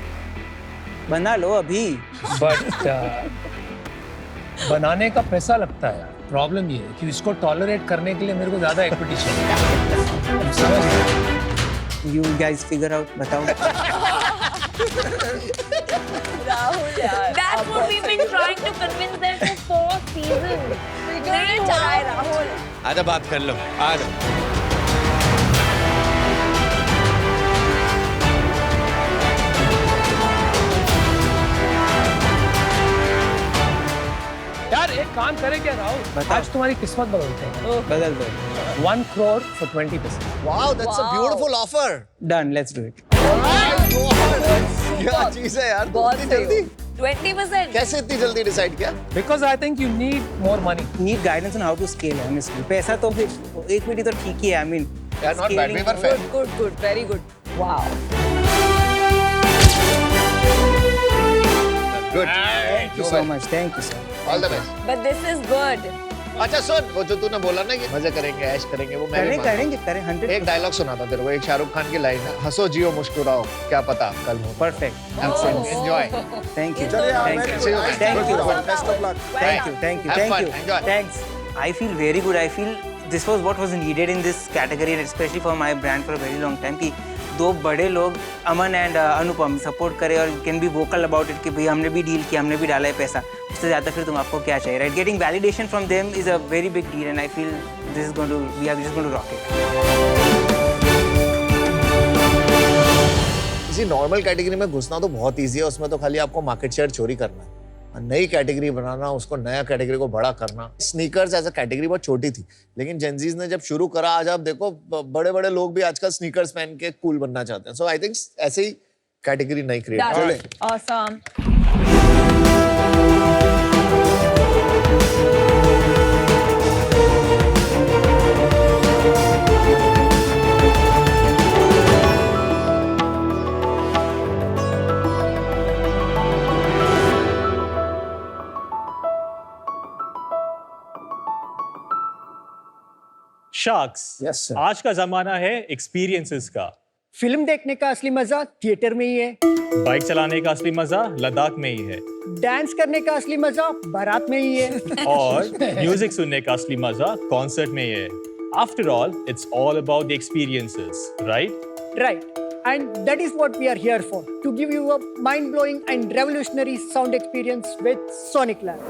Speaker 1: बना लो अभी।
Speaker 3: बट बनाने का पैसा लगता है। प्रॉब्लम ये है कि इसको टॉलरेट करने के लिए मेरे को ज्यादा इक्विटी चाहिए। समझ गए?
Speaker 1: You guys figure out, बताओ।
Speaker 4: राहुल यार,
Speaker 2: That's what we've been trying to convince them for 4 seasons.
Speaker 4: नहीं हो रहा है राहुल।
Speaker 7: आजा बात कर लो, आजा।
Speaker 3: यार एक काम करें क्या राहुल,
Speaker 1: बताओ।
Speaker 3: आज तुम्हारी किस्मत बदलते हैं।
Speaker 1: बदल दो।
Speaker 3: 1 crore for 20%।
Speaker 5: Wow, that's a beautiful offer.
Speaker 1: Done, let's do it।
Speaker 5: क्या चीज है यार,
Speaker 4: बहुत
Speaker 5: इतनी
Speaker 4: सही हो।
Speaker 5: जल्दी
Speaker 2: 20%.
Speaker 5: कैसे इतनी जल्दी डिसाइड किया?
Speaker 3: Because I think you need more money।
Speaker 1: Need guidance on how to scale, honestly। पैसा तो फिर एक मिनट तो ठीक ही है, I mean।
Speaker 5: Yeah, not bad, we were fair.
Speaker 4: Good, very good. Wow.
Speaker 5: Good.
Speaker 1: Thank you so much, thank you so much।
Speaker 5: All the best.
Speaker 4: But this is good.
Speaker 5: अच्छा सुन, वो जो तूने बोला ना कि मजे करेंगे, ऐश करेंगे, वो मैं भी मानता
Speaker 1: करें 100।
Speaker 5: हूँ। एक डायलॉग सुना था तेरे को, एक शाहरुख खान की लाइन है, हंसो जियो मुस्कुराओ, क्या पता कल हो।
Speaker 1: Perfect।
Speaker 5: Enjoy.
Speaker 1: Thank you।
Speaker 6: चलिए यार,
Speaker 1: Thank you।
Speaker 5: See you guys.
Speaker 1: Thank you।
Speaker 6: Best of luck।
Speaker 1: Thank you, thank you,
Speaker 5: Have
Speaker 1: thank
Speaker 5: fun,
Speaker 1: you.
Speaker 5: enjoy.
Speaker 1: Thanks। I feel very good। I feel this was what was needed in this category, and especially for my brand for a very long time। कि दो बड़े लोग अमन and Anupam support करें और can be vocal about it कि भाई हमने भी डील किया, हमने भी डाला है पैसा, उससे ज़्यादा फिर तुम आपको क्या चाहिए, right? Getting validation from them is a very big deal, and I feel this is going to we are just going to rock it.
Speaker 5: किसी नॉर्मल कैटेगरी में घुसना तो बहुत इजी है, उसमें तो खाली आपको मार्केट शेयर चोरी करना है। नई कैटेगरी बनाना, उसको नया कैटेगरी को बड़ा करना। स्नीकर्स एज अ कैटेगरी बहुत छोटी थी, लेकिन जेनजीज ने जब शुरू करा, आज आप देखो बड़े बड़े लोग भी आजकल स्नीकर्स पहन के कूल बनना चाहते हैं। सो आई थिंक ऐसे ही कैटेगरी नई create
Speaker 4: Done. Awesome.
Speaker 8: Sharks,
Speaker 3: Yes, sir।
Speaker 8: आज का जमाना है एक्सपीरियंसेस का।
Speaker 9: फिल्म देखने का असली मजा थिएटर में ही है,
Speaker 8: बाइक चलाने का असली मजा लद्दाख में ही है,
Speaker 9: डांस करने का असली मजा बारात में ही है।
Speaker 8: और म्यूजिक सुनने का असली मजा कॉन्सर्ट में ही है। After all, it's all about the experiences, right?
Speaker 9: Right. And that is what we are here for, to give you a mind-blowing and revolutionary sound experience with Sonic Lab.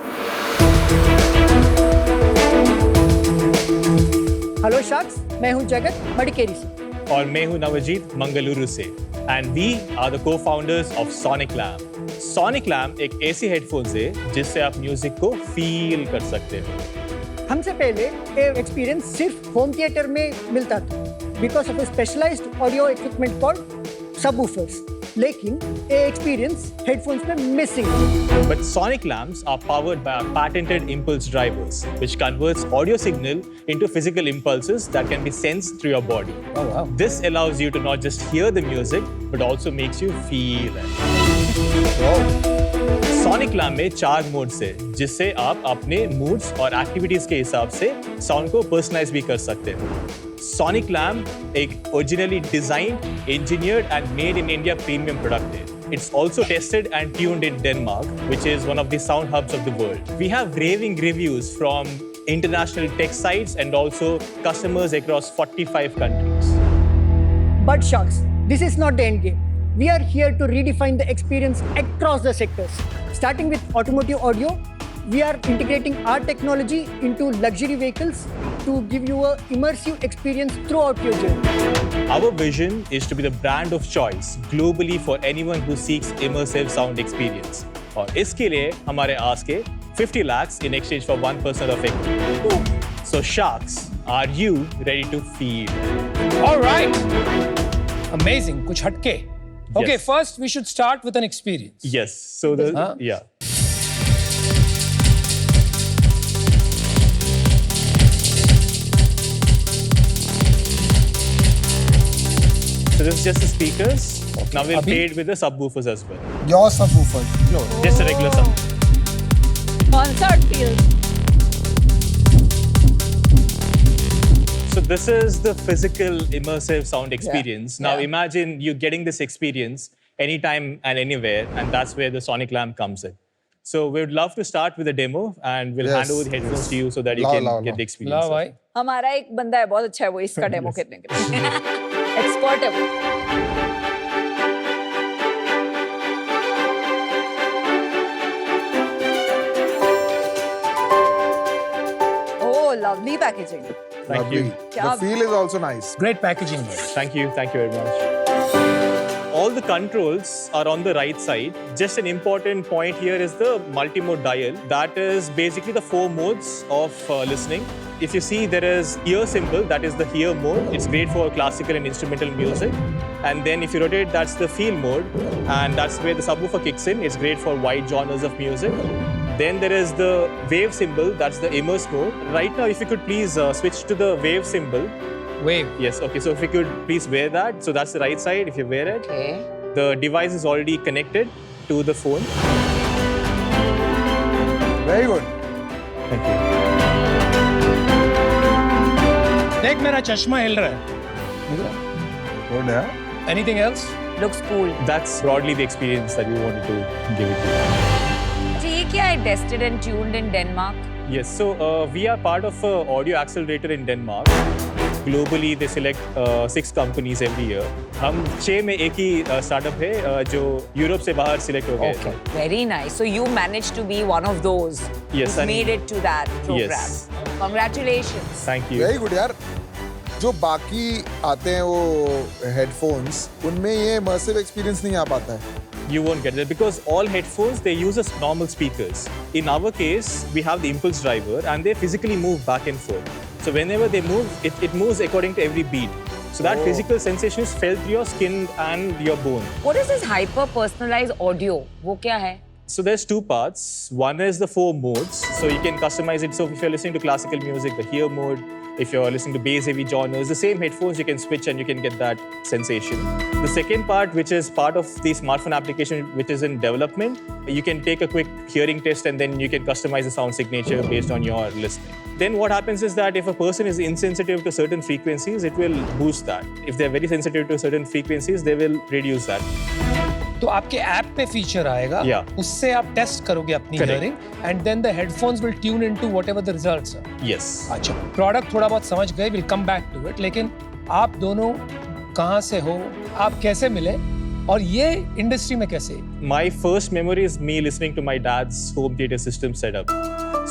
Speaker 9: Hello sharks, मैं हूं जगत मडिकेरी से।
Speaker 8: और मैं हूं नवजीत मंगलुरु से, and we are the co-founders of Sonic Lamp. Sonic Lamp एक ऐसी हेडफोन्स है जिससे आप म्यूजिक को फील कर सकते हो।
Speaker 9: हमसे पहले ये एक्सपीरियंस सिर्फ होम थिएटर में मिलता था, because of a specialised audio equipment called subwoofers. लेकिन ये एक्सपीरियंस हेडफोन्स में मिसिंग है।
Speaker 8: But sonic lamps are powered by our patented impulse drivers, which converts audio signal into physical impulses that can be sensed through your body.
Speaker 3: Oh, wow।
Speaker 8: This allows you to not just hear the music, but also makes you feel it. Sonic lamp में 4 modes है, जिससे आप अपने moods और activities के हिसाब से sound को personalize भी कर सकते हो। Sonic lamp एक originally designed, engineered and made in India premium product है। It's also tested and tuned in Denmark, which is one of the sound hubs of the world. We have raving reviews from international tech sites and also customers across 45 countries.
Speaker 9: But Sharks, this is not the end game. We are here to redefine the experience across the sectors. Starting with automotive audio, we are integrating our technology into luxury vehicles to give you an immersive experience throughout your journey.
Speaker 8: Our vision is to be the brand of choice globally for anyone who seeks immersive sound experience. और इसके लिए हमारे ask है 50 lakhs in exchange for 1% of equity. So Sharks, are you ready to feel?
Speaker 3: All right। Amazing। कुछ हटके। Okay,
Speaker 8: Yes.
Speaker 3: first we should start with an experience।
Speaker 8: Yes. So the
Speaker 3: Huh?
Speaker 8: yeah. So this is just the speakers. Now we'll
Speaker 3: Abhi?
Speaker 8: play it with the subwoofers as well.
Speaker 6: Your subwoofer.
Speaker 8: No, just a regular sub.
Speaker 4: Concert feels.
Speaker 8: So this is the physical immersive sound experience. Now
Speaker 4: Yeah.
Speaker 8: imagine you getting this experience anytime and anywhere, and that's where the Sonic Lamp comes in. So we would love to start with a demo, and we'll hand
Speaker 6: Yes,
Speaker 8: over the headphones
Speaker 6: yes.
Speaker 8: to you so that you
Speaker 6: Lao,
Speaker 8: can
Speaker 6: lao,
Speaker 8: get
Speaker 6: lao.
Speaker 8: the experience.
Speaker 3: La
Speaker 8: of
Speaker 3: भाई
Speaker 8: it.
Speaker 4: हमारा एक बंदा है बहुत अच्छा है वो इसका डेमो करने के लिए एक्सपर्ट है वो ओह lovely packaging
Speaker 8: Thank
Speaker 6: Lovely.
Speaker 8: you.
Speaker 6: The feel is also nice.
Speaker 3: great packaging भाई.
Speaker 8: Thank you very much. All the controls are on the right side. Just an important point here is the multi-mode dial. That is basically the 4 modes of listening. If you see, there is ear symbol, that is the hear mode. It's great for classical and instrumental music. And then if you rotate, that's the feel mode. And that's where the subwoofer kicks in. It's great for wide genres of music. Then there is the wave symbol, that's the immerse mode. Right now, if you could please switch to the wave symbol.
Speaker 3: Wave.
Speaker 8: Yes, okay, so if you could please wear that. So that's the right side, if you wear it.
Speaker 2: Okay.
Speaker 8: The device is already connected to the phone.
Speaker 6: Very good.
Speaker 8: Thank you.
Speaker 3: देख मेरा चश्मा हिल रहा है.
Speaker 6: Good, yeah.
Speaker 3: Anything else?
Speaker 2: Looks cool.
Speaker 8: That's broadly the experience that we wanted to give it to you.
Speaker 2: अच्छा ये क्या है? Tested and tuned in Denmark.
Speaker 8: Yes, so we are part of an audio accelerator in Denmark. Globally, they select 6 companies every year. हम 6 में एक ही startup है जो Europe से बाहर select हो गए.
Speaker 2: Okay. Very nice. So you managed to be one of those
Speaker 8: Yes,
Speaker 2: who
Speaker 8: and-
Speaker 2: made it to that program.
Speaker 8: Yes.
Speaker 2: Congratulations.
Speaker 8: Thank you.
Speaker 6: Very good यार. जो बाकी आते हैं वो headphones, उनमें ये immersive experience नहीं आ पाता है.
Speaker 8: You won't get that because all headphones, they use as normal speakers. In our case, we have the impulse driver and they physically move back and forth. So whenever they move, it moves according to every beat. So that physical sensation is felt through your skin and your bone.
Speaker 2: What is this hyper personalized audio? वो क्या है?
Speaker 8: So there's 2 parts. One is the 4 modes. So you can customize it. So if you're listening to classical music, the hear mode. If you're listening to bass heavy genres, the same headphones you can switch and you can get that sensation. The second part, which is part of the smartphone application, which is in development, you can take a quick hearing test and then you can customize the sound signature based on your listening. Then what happens is that if a person is insensitive to certain frequencies, it will boost that. If they're very sensitive to certain frequencies, they will reduce that.
Speaker 3: तो आपके app pay feature आएगा.
Speaker 8: Yeah.
Speaker 3: उससे आप test करोगे अपनी
Speaker 8: Correct.
Speaker 3: hearing and then the headphones will tune into whatever the results are.
Speaker 8: Yes.
Speaker 3: अच्छा. Product थोड़ा बहुत समझ गए. We'll come back to it. लेकिन आप दोनों कहाँ से हो? आप कैसे मिले? और ये इंडस्ट्री में कैसे?
Speaker 8: My first memory is me listening to my dad's home theater system setup.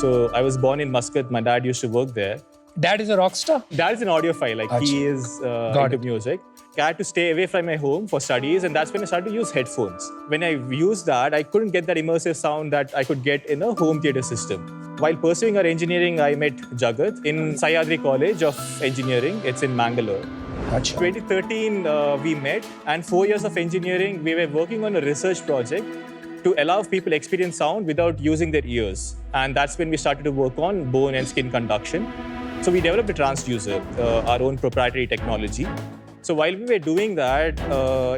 Speaker 8: So I was born in Muscat. My dad used to work there.
Speaker 3: Dad is a rock star.
Speaker 8: Dad is an audiophile. Like he
Speaker 3: Achha.
Speaker 8: is
Speaker 3: Got
Speaker 8: into
Speaker 3: it.
Speaker 8: music. I had to stay away from my home for studies, and that's when I started to use headphones. When I used that, I couldn't get that immersive sound that I could get in a home theater system. While pursuing our engineering, I met Jagat in Sahyadri College of Engineering. It's in Mangalore.
Speaker 3: अच्छा.
Speaker 8: 2013, we met, and 4 years of engineering, we were working on a research project to allow people experience sound without using their ears. And that's when we started to work on bone and skin conduction. So we developed a transducer, our own proprietary technology. So while we were doing that,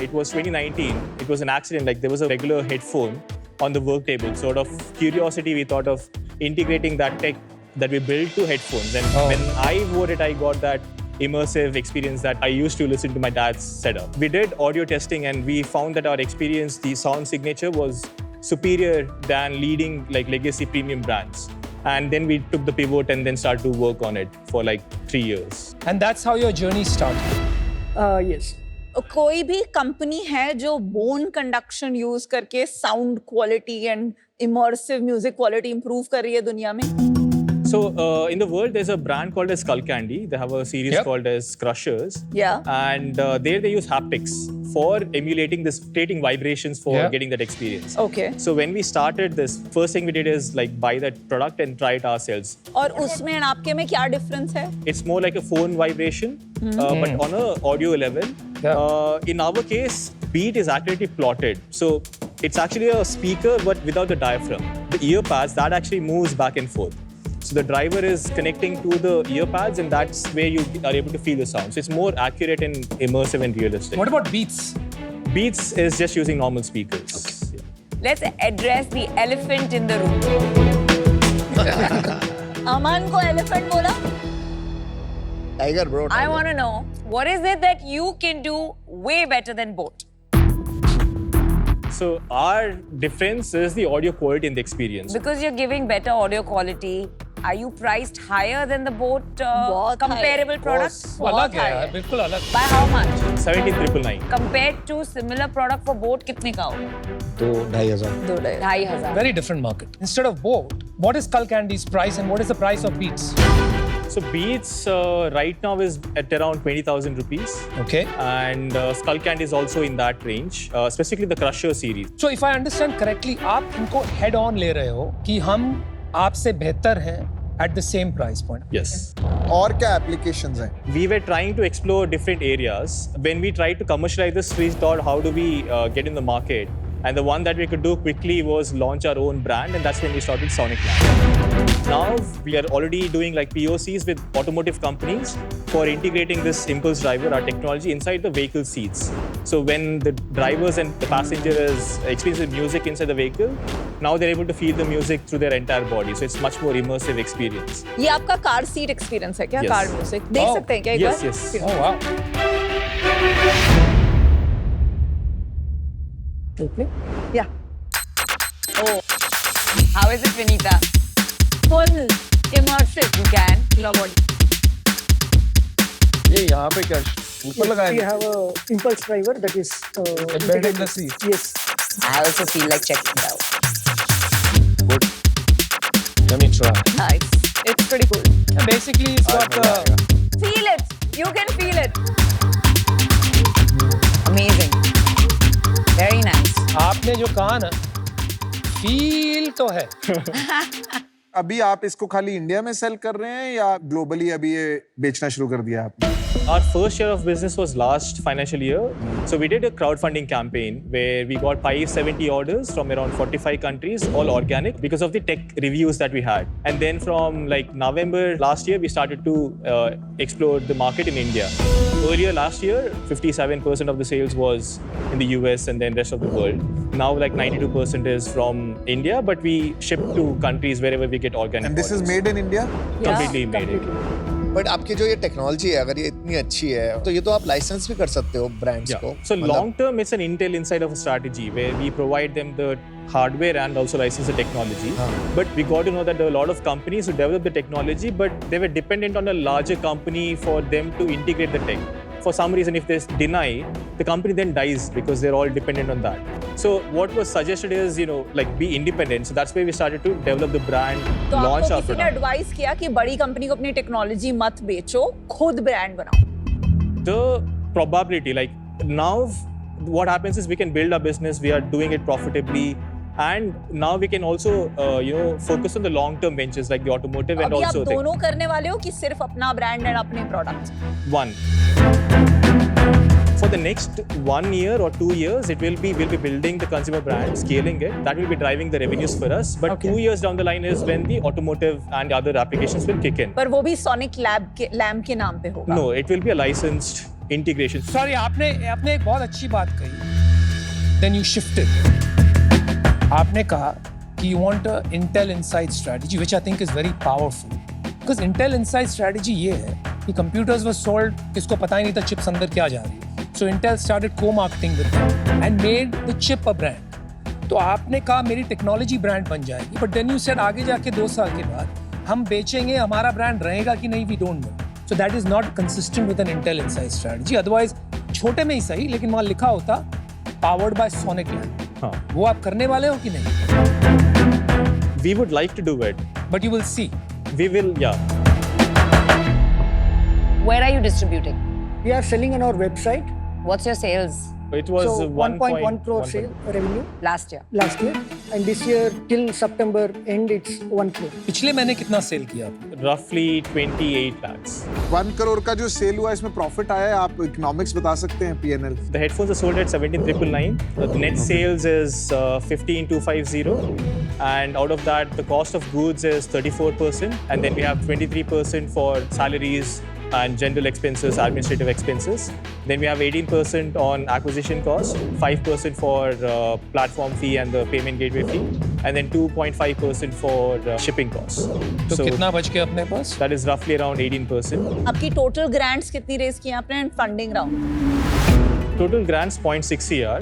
Speaker 8: it was 2019. It was an accident. Like there was a regular headphone on the work table. Sort of curiosity, we thought of integrating that tech that we built to headphones. And when I wore it, I got that immersive experience that I used to listen to my dad's setup. We did audio testing and we found that our experience, the sound signature was superior than leading like legacy premium brands. And then we took the pivot and then started to work on it for like 3 years.
Speaker 3: And that's how your journey started.
Speaker 9: Yes.
Speaker 4: कोई भी company है जो bone conduction use करके sound quality and immersive music quality improve कर रही है दुनिया में
Speaker 8: So in the world, there's a brand called as Skull Candy. They have a series
Speaker 3: Yep.
Speaker 8: called as Crushers.
Speaker 4: Yeah.
Speaker 8: And there they use haptics for emulating this, creating vibrations for
Speaker 3: Yeah.
Speaker 8: getting that experience.
Speaker 4: Okay.
Speaker 8: So when we started this, first thing we did is like buy that product and try it ourselves.
Speaker 4: और उसमें and आपके में क्या difference है
Speaker 8: It's more like a phone vibration, but on a audio level.
Speaker 3: Yeah.
Speaker 8: In our case, beat is accurately plotted. So it's actually a speaker, but without the diaphragm. The ear pads, that actually moves back and forth. So the driver is connecting to the ear pads, and that's where you are able to feel the sound. So it's more accurate and immersive and realistic.
Speaker 3: What about Beats?
Speaker 8: Beats is just using normal speakers. Yeah.
Speaker 2: Let's address the elephant in the room.
Speaker 4: अमन को elephant बोला?
Speaker 5: Tiger, bro.
Speaker 2: I
Speaker 5: Tiger.
Speaker 2: want to know, what is it that you can do way better than Boat?
Speaker 8: So our difference is the audio quality and the experience.
Speaker 2: Because you're giving better audio quality, are you priced higher than the Boat
Speaker 4: बहुत
Speaker 2: comparable
Speaker 4: high.
Speaker 2: products?
Speaker 3: वो अलग है यार, बिल्कुल अलग.
Speaker 2: By how much?
Speaker 8: 17,999.
Speaker 2: Compared to similar product for Boat, कितने का होगा?
Speaker 5: तो 2,500.
Speaker 2: 2,500.
Speaker 3: Very different market. Instead of Boat, what is Skull Candy's price and what is the price of Beats?
Speaker 8: So Beats right now is at around 20,000 rupees.
Speaker 3: Okay.
Speaker 8: And Skull Candy is also in that range, specifically the Crusher series.
Speaker 3: So if I understand correctly, आप इनको head on ले रहे हो कि हम आपसे बेहतर हैं at the same price point.
Speaker 8: Yes.
Speaker 6: और क्या applications हैं?
Speaker 8: We were trying to explore different areas. When we tried to commercialize this, we thought, how do we get in the market? And the one that we could do quickly was launch our own brand, and that's when we started Sonic Lab. Now we are already doing like POCs with automotive companies for integrating this impulse driver, our technology, inside the vehicle seats. So when the drivers and the passenger is experiencing music inside the vehicle, now they're able to feel the music through their entire body. So it's much more immersive experience.
Speaker 4: ये आपका car seat experience है क्या?
Speaker 8: Yes.
Speaker 4: Car music देख
Speaker 3: Oh.
Speaker 4: सकते हैं क्या एक
Speaker 8: Yes,
Speaker 4: bar?
Speaker 8: yes.
Speaker 3: Oh wow.
Speaker 4: Yeah.
Speaker 2: Oh. How is it, Vinita?
Speaker 4: Full immersive.
Speaker 2: You can.
Speaker 4: Love it.
Speaker 6: ये यहाँ पे क्या ऊपर लगाया
Speaker 9: We
Speaker 6: है?
Speaker 9: have a impulse driver that is
Speaker 6: Embedded in the seat.
Speaker 9: Yes.
Speaker 2: I also feel like checking it out.
Speaker 6: Good.
Speaker 3: Let me try.
Speaker 4: Nice. It's pretty cool.
Speaker 3: Basically, it's got
Speaker 4: Feel it. You can feel it.
Speaker 2: Amazing. Very nice.
Speaker 3: आपने जो कहा ना, feel तो है.
Speaker 6: अभी आप इसको खाली इंडिया में सेल कर रहे हैं या ग्लोबली अभी ये बेचना शुरू कर दिया आपने?
Speaker 8: Our first year of business was last financial year. So we did a crowdfunding campaign where we got 570 orders from around 45 countries, all organic, because of the tech reviews that we had. And then from like November last year, we started to explore the market in India. Earlier last year, 57% of the sales was in the US and then rest of the world. Now like 92% is from India, but we ship to countries wherever we get organic
Speaker 6: And this is
Speaker 8: orders.
Speaker 6: made in India?
Speaker 8: Completely made it.
Speaker 5: But आपकी जो ये technology है अगर ये इतनी अच्छी है तो ये तो आप लाइसेंस भी कर सकते हो ब्रांड्स को.
Speaker 8: So long term, it's an Intel inside of a strategy where we provide them the hardware and also license the technology. But we got to know that there are a lot of companies who develop the technology, but they were dependent on a larger company for them to integrate the tech. For some reason, if they deny, the company then dies because they're all dependent on that. So what was suggested is, like be independent. So that's where we started to develop the brand,
Speaker 4: तो
Speaker 8: launch
Speaker 4: आपको
Speaker 8: our
Speaker 4: किसी ने
Speaker 8: product.
Speaker 4: Advice किया कि बड़ी company को अपनी technology मत बेचो, खुद ब्रांड बनाओ.
Speaker 8: The probability, like now what happens is we can build our business, we are doing it profitably, and now we can also focus on the long term ventures like the automotive and
Speaker 4: अभी आप
Speaker 8: also
Speaker 4: दोनों करने वाले हो कि सिर्फ अपना brand and अपने products?
Speaker 8: one. For the next 1 year or 2 years, we'll be building the consumer brand, scaling it. That will be driving the revenues for us. But 2 years down the line is when the automotive and other applications will kick in.
Speaker 4: पर वो भी sonic lab के नाम पे होगा.
Speaker 8: No, it will be a licensed integration.
Speaker 3: Sorry, आपने एक बहुत अच्छी बात कही. Then you shifted. आपने कहा कि you want a Intel Inside strategy, which I think is very powerful. Because Intel Inside strategy ये है कि computers were sold, किसको पता ही नहीं था chips अंदर क्या जा रही है. So Intel started co-marketing with them and made the chip a brand. तो आपने कहा मेरी टेक्नोलॉजी ब्रांड बन जाएगी, but then you said आगे जाके 2 साल के बाद हम बेचेंगे, हमारा ब्रांड रहेगा कि नहीं, we don't know. So that is not consistent with an Intel Inside strategy. Otherwise छोटे में ही सही, लेकिन वहाँ लिखा होता powered by Sonic Lab.
Speaker 8: हाँ.
Speaker 3: वो आप करने वाले हो कि नहीं?
Speaker 8: We would like to do it.
Speaker 3: But you will see.
Speaker 8: We will, yeah.
Speaker 2: Where are you distributing?
Speaker 9: We are selling on our website.
Speaker 2: What's your sales
Speaker 8: It was
Speaker 9: So 1.1 crore sale revenue
Speaker 2: last year?
Speaker 9: last year. and this year till September end it's 1 crore.
Speaker 3: पिछले महीने कितना cell किया आपने?
Speaker 8: Roughly 28 lakhs.
Speaker 6: 1 crore का जो cell हुआ इसमें profit आया है, आप इकोनॉमिक्स बता सकते हैं P&L?
Speaker 8: The headphones are sold at 17,999. The net sales is 15,250, and out of that, the cost of goods is 34%, and then we have 23% for salaries and general expenses, administrative expenses. Then we have 18% on acquisition cost, 5% for platform fee and the payment gateway fee, and then 2.5% for shipping costs.
Speaker 3: तो कितना बच गया अपने पास?
Speaker 8: That is roughly around 18%.
Speaker 4: आपकी total grants कितनी raise की आपने and funding round?
Speaker 8: Total grants 0.6 CR.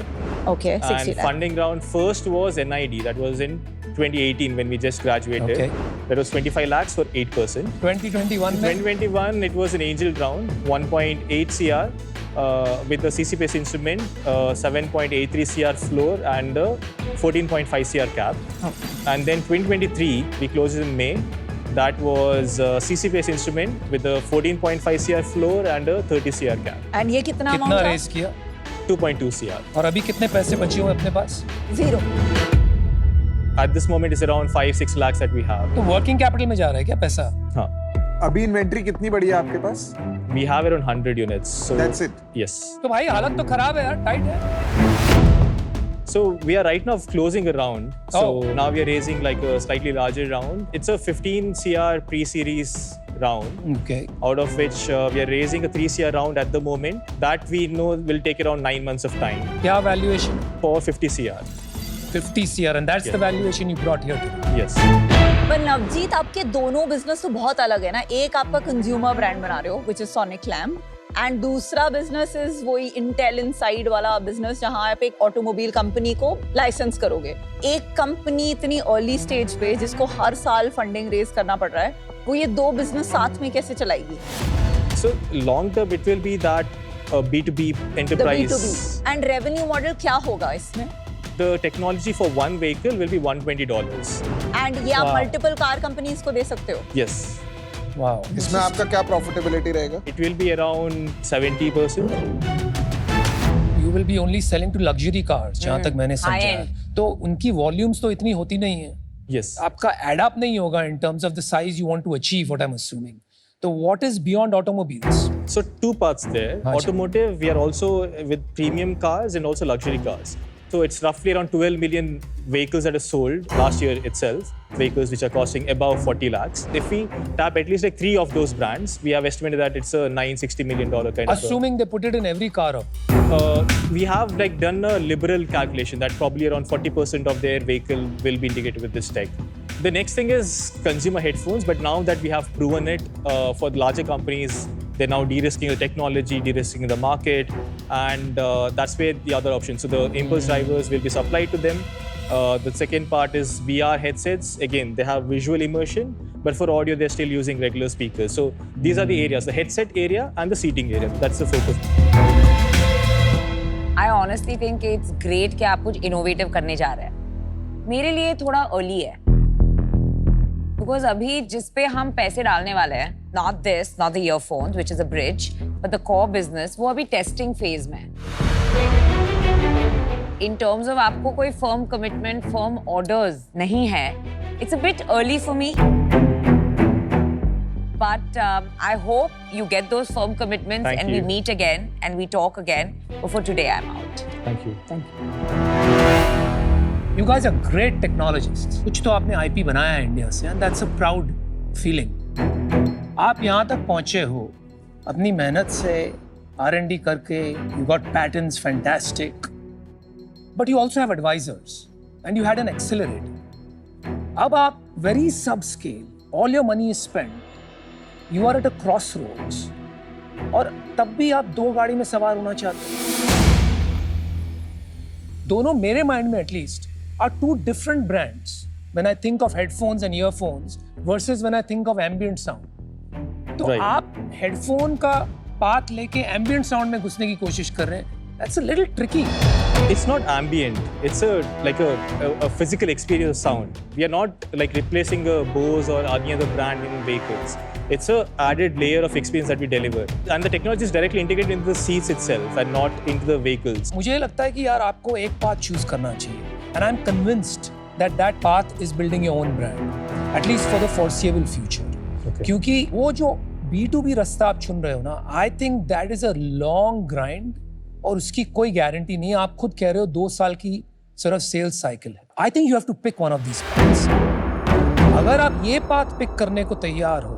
Speaker 4: Okay 60
Speaker 8: And
Speaker 4: lakh.
Speaker 8: funding round first was NID. That was in 2018 when we just graduated.
Speaker 3: Okay.
Speaker 8: That was 25 lakhs for 8%.
Speaker 3: 2021 में
Speaker 8: 2021, it was an angel round, 1.8 CR with the CC-based instrument, 7.83 CR floor and a 14.5 CR cap. And then 2023, we closed it in May. That was a CC-based instrument with a 14.5 CR floor and a 30 CR cap.
Speaker 4: And ये कितना
Speaker 3: कितना
Speaker 4: amount
Speaker 3: race किया?
Speaker 8: 2.2 CR.
Speaker 3: और अभी कितने पैसे बचे हुए अपने पास?
Speaker 4: Zero.
Speaker 8: At this moment, it's around 5-6 lakhs that we have.
Speaker 3: तो वर्किंग कैपिटल में जा रहा है क्या पैसा?
Speaker 8: Huh.
Speaker 6: अभी इन्वेंट्री कितनी बड़ी है आपके पास?
Speaker 8: We have around 100 units. So
Speaker 6: That's it?
Speaker 8: Yes.
Speaker 3: तो भाई हालत तो खराब है यार, टाइट है.
Speaker 8: So we are right now closing a round. So
Speaker 3: Oh.
Speaker 8: now we are raising like a slightly larger round. It's a 15 CR pre-series round,
Speaker 3: Okay.
Speaker 8: out of which we are raising a 3 CR round at the moment. That we know will take around 9 months of time
Speaker 3: क्या valuation?
Speaker 8: for 50 CR.
Speaker 3: 50 CR and that's the
Speaker 8: Yeah.
Speaker 3: valuation you brought here today.
Speaker 8: Yes.
Speaker 4: पर नवजीत आपके दोनों business तो बहुत अलग है ना. एक आपका कंज्यूमर ब्रांड बना रहे हो which is sonic lamp and दूसरा बिजनेस इज वही इंटेल इनसाइड वाला बिजनेस जहां आप एक ऑटोमोबाइल कंपनी को लाइसेंस करोगे. एक कंपनी इतनी अर्ली स्टेज पे जिसको हर साल फंडिंग रेज करना पड़ रहा है, वो ये दो बिजनेस साथ में कैसे चलाएगी?
Speaker 8: So long term, it will be that B2B
Speaker 4: The
Speaker 8: enterprise.
Speaker 4: B2B and revenue model क्या होगा इसमें?
Speaker 8: The technology for one vehicle will be $120.
Speaker 4: And ये आप
Speaker 3: Wow.
Speaker 4: मल्टीपल कार कंपनीज को दे सकते हो.
Speaker 8: Yes.
Speaker 3: Wow.
Speaker 6: इसमें आपका क्या प्रॉफिटेबिलिटी रहेगा?
Speaker 8: It will be around 70%.
Speaker 3: You will be only selling to luxury cars, जहाँ तक मैंने समझा
Speaker 2: High
Speaker 3: है.
Speaker 2: end.
Speaker 3: तो उनकी वॉल्यूम्स तो इतनी होती नहीं है.
Speaker 8: Yes.
Speaker 3: आपका एड अप नहीं होगा in terms of the size you want to achieve, what I'm assuming. So what is beyond automobiles?
Speaker 8: So two parts there.
Speaker 3: Achha.
Speaker 8: Automotive, we are also with premium cars and also luxury cars. So it's roughly around 12 million vehicles that are sold last year itself, vehicles which are costing above 40 lakhs. If we tap at least like 3 of those brands, we have estimated that it's a $960 million kind of.
Speaker 3: Assuming they put it in every car up.
Speaker 8: We have like done a liberal calculation that probably around 40% of their vehicle will be integrated with this tech. The next thing is consumer headphones, but now that we have proven it for the larger companies, they're now de-risking the technology, de-risking the market, and that's where the other option. So the impulse drivers will be supplied to them. The second part is VR headsets. Again, they have visual immersion, but for audio, they're still using regular speakers. So these are the areas, the headset area and the seating area. That's the focus.
Speaker 2: I honestly think it's great कि आप कुछ innovative करने जा रहे हैं. मेरे लिए थोड़ा early है. Because अभी जिस पे हम पैसे डालने वाले हैं, not this, not the earphones, which is a bridge, but the core business, वो अभी testing phase में है. In terms of आपको कोई firm commitment, firm orders नहीं है, it's a bit early for me. But I hope you get those firm commitments
Speaker 8: Thank
Speaker 2: and
Speaker 8: you.
Speaker 2: we meet again and we talk again. But for today, I'm out.
Speaker 8: Thank you.
Speaker 3: You guys are great technologists. कुछ तो आपने IP बनाया है India से, and that's a proud feeling. आप यहाँ तक पहुँचे हो अपनी मेहनत से, R&D करके, you got patents, fantastic. But you also have advisors, and you had an accelerator. अब आप very subscale, all your money is spent. You are at a crossroads. और तब भी आप दो गाड़ी में सवार होना चाहते हो. दोनों मेरे माइंड में at least are two different brands when I think of headphones and earphones versus when I think of ambient sound. तो
Speaker 8: Right.
Speaker 3: आप हेडफोन का पाथ लेके ambient sound में घुसने की कोशिश कर रहे हैं. That's a little tricky.
Speaker 8: It's not ambient. It's a physical experience of sound. We are not like replacing a Bose or any other brand in vehicles. It's a added layer of experience that we deliver. And the technology is directly integrated into the seats itself and not into the vehicles.
Speaker 3: मुझे लगता है कि यार आपको एक path choose करना चाहिए. And I'm convinced that path is building your own brand, at least for the foreseeable future.
Speaker 8: Okay.
Speaker 3: क्योंकि वो जो B2B रास्ता आप चुन रहे हो ना, I think that is a long grind और उसकी कोई गारंटी नहीं है. आप खुद कह रहे हो 2 साल की सिर्फ सेल्स साइकिल है. I think you have to pick one of these paths. अगर आप ये पाथ पिक करने को तैयार हो,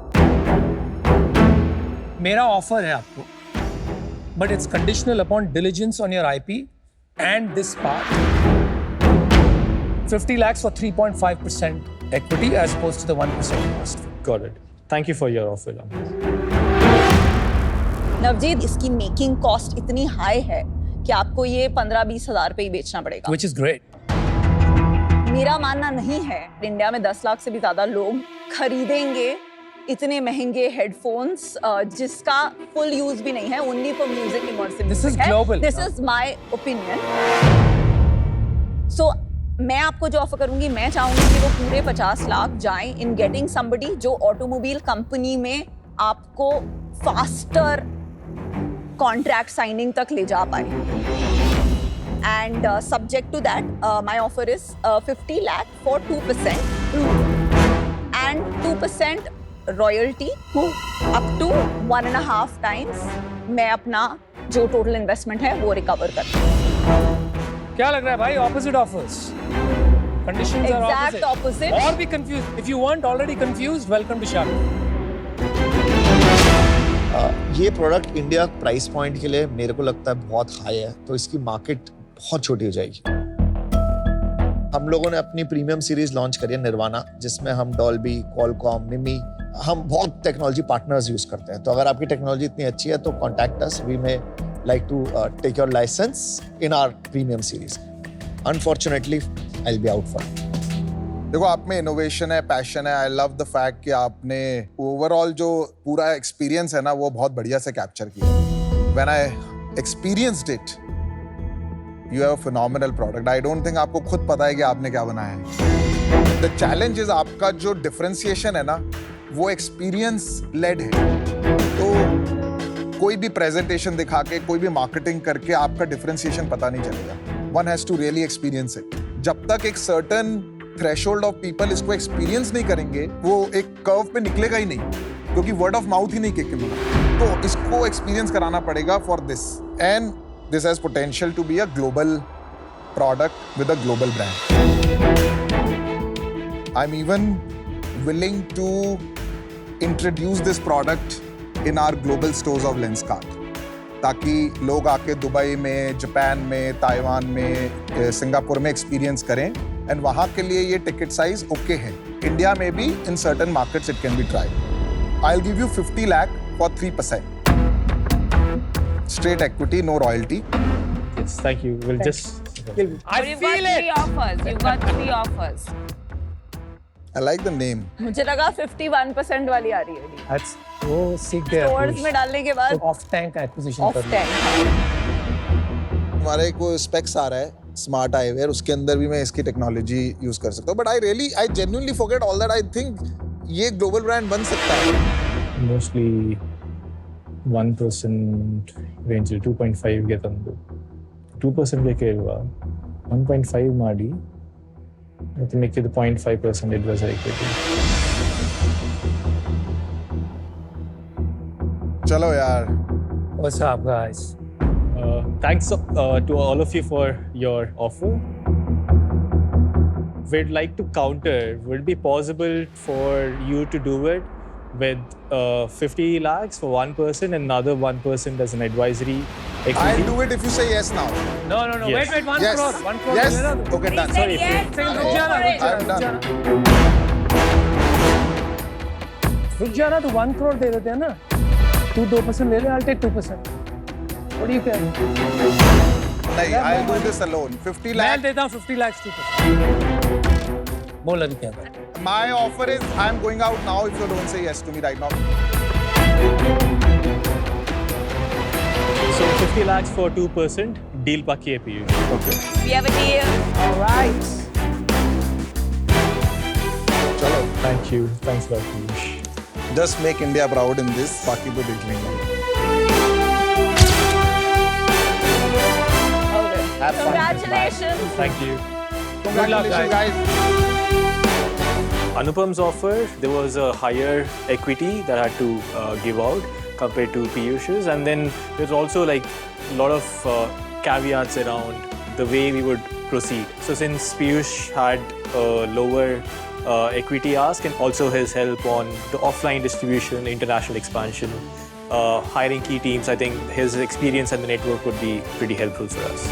Speaker 3: मेरा ऑफर है आपको, but it's conditional upon diligence on your IP and this path. 50 lakhs for 3.5% equity as opposed to the 1% investment.
Speaker 8: Got it. Thank you for your offer.
Speaker 4: Navjeet, इसकी मेकिंग कॉस्ट इतनी high है कि आपको ये 15-20 हजार पे ही बेचना पड़ेगा.
Speaker 3: Which is great.
Speaker 4: मेरा मानना नहीं है इंडिया में 10 लाख से भी ज्यादा लोग खरीदेंगे इतने महंगे हेडफोन्स जिसका फुल यूज भी नहीं है, only for music immersive.
Speaker 3: This is global.
Speaker 4: This is my opinion. So मैं आपको जो ऑफर करूंगी, मैं चाहूंगी कि वो पूरे 50 लाख जाएं इन गेटिंग समबडी जो ऑटोमोबाइल कंपनी में आपको फास्टर कॉन्ट्रैक्ट साइनिंग तक ले जा पाए. And subject to that, my offer is 50 lakh for 2% and 2% royalty up to 1.5 times मैं अपना जो total investment है वो recover करता हूँ.
Speaker 3: क्या लग रहा है भाई? Opposite offers. Conditions are
Speaker 4: Exact opposite.
Speaker 3: Or be confused. If you weren't already confused, welcome to Shark.
Speaker 5: ये प्रोडक्ट इंडिया प्राइस पॉइंट के लिए मेरे को लगता है बहुत हाई है, तो इसकी मार्केट बहुत छोटी हो जाएगी. हम लोगों ने अपनी प्रीमियम सीरीज लॉन्च करी है निर्वाणा, जिसमें हम डॉल्बी, क्वालकॉम, मिमी, हम बहुत टेक्नोलॉजी पार्टनर्स यूज करते हैं. तो अगर आपकी टेक्नोलॉजी इतनी अच्छी है तो contact us. We may like to take your licence in our premium series. Unfortunately I will be out for.
Speaker 6: देखो, आप में इनोवेशन है, पैशन है. आई लव द फैक्ट कि आपने ओवरऑल जो पूरा एक्सपीरियंस है ना वो बहुत बढ़िया से कैप्चर किया. When I experienced it, you have a phenomenal product. I don't think आपको खुद पता है कि आपने क्या बनाया है. द चैलेंज इज आपका जो डिफरेंशिएशन है ना वो एक्सपीरियंस लेड है. तो कोई भी प्रेजेंटेशन दिखा के, कोई भी मार्केटिंग करके आपका डिफरेंशिएशन पता नहीं चलेगा. One has to really experience it. जब तक एक सर्टन थ्रेशोल्ड ऑफ पीपल इसको एक्सपीरियंस नहीं करेंगे, वो एक कर्व पे निकलेगा ही नहीं, क्योंकि वर्ड ऑफ माउथ ही नहीं किक मिला. तो इसको एक्सपीरियंस कराना पड़ेगा for this. And this has potential to be a global product with a global brand. I'm even willing to introduce this product in our global stores of Lenskart, ताकि लोग आके Dubai में, Japan में, Taiwan में, Singapore में experience करें. And वहाँ के लिए ये टिकट साइज ओके है. इंडिया में भी in certain markets it can be tried. I will give you 50 lakh for 3%. Straight equity, no royalty.
Speaker 8: Yes, thank you. We'll just.
Speaker 3: I
Speaker 2: You've
Speaker 3: feel
Speaker 2: got 3
Speaker 3: it.
Speaker 2: offers. You've got 3 offers.
Speaker 6: I like the name.
Speaker 4: मुझे लगा 51% वाली आ रही है.
Speaker 3: That's वो सीख गया.
Speaker 4: Stores में डालने के बाद
Speaker 3: ऑफ टैंक एक्विजिशन
Speaker 4: ऑफ
Speaker 3: कर लिया.
Speaker 4: टैंक.
Speaker 5: हमारे को स्पेक्स आ रहा है स्मार्ट आईवेयर, उसके अंदर भी मैं इसकी टेक्नोलॉजी यूज कर सकता हूँ. But I genuinely forget all that. I think ये ग्लोबल ब्रांड बन सकता है.
Speaker 8: Mostly 1% range 2.5 ಗೆ ತಂದು 2% ಗೆ ಕೇಳುವ 1.5 ಮಾಡಿ ಮತ್ತೆ ಮಿಕ್ಕಿದ 0.5% advisor equity.
Speaker 6: चलो यार.
Speaker 3: What's up, guys?
Speaker 8: Thanks to all of you for your offer. We'd like to counter. Would it be possible for you to do it with 50 lakhs for one person and another 1% as an advisory equity?
Speaker 6: I'll do it if you say yes now.
Speaker 3: No.
Speaker 8: Yes.
Speaker 3: Wait. 1
Speaker 6: Yes.
Speaker 3: crore. 1 crore.
Speaker 6: Yes.
Speaker 3: ले लो.
Speaker 6: Okay, done.
Speaker 2: He said
Speaker 8: Sorry,
Speaker 2: yes.
Speaker 3: Second,
Speaker 2: Go
Speaker 3: रुक जाना,
Speaker 2: for it.
Speaker 6: I'm done.
Speaker 3: रुक जाना. तो 1 crore दे देते हैं ना. तू 2% ले ले. I'll take 2%. What do you care?
Speaker 6: नहीं, I'll do this alone. 50
Speaker 3: मैं
Speaker 6: lakh.
Speaker 3: देता हूँ 50 lakhs 2%. बोल अभी क्या बात.
Speaker 6: My offer is I'm going out now if you don't say yes to me right now.
Speaker 8: So 50 lakhs for 2%, deal paki hai Piyush.
Speaker 6: Okay.
Speaker 2: We have a deal.
Speaker 3: All right.
Speaker 6: चलो.
Speaker 8: Thank you. Thanks a lot, Piyush.
Speaker 6: Just make India proud in this. बाकी तो देख लेंगे.
Speaker 4: Okay.
Speaker 5: Have fun.
Speaker 4: Congratulations.
Speaker 8: Thank you.
Speaker 6: Congratulations, guys.
Speaker 8: Anupam's offer, there was a higher equity that I had to give out compared to Piyush's, and then there's also like a lot of caveats around the way we would proceed. So since Piyush had a lower equity ask and also his help on the offline distribution, international expansion, hiring key teams, I think his experience and the network would be pretty helpful for us.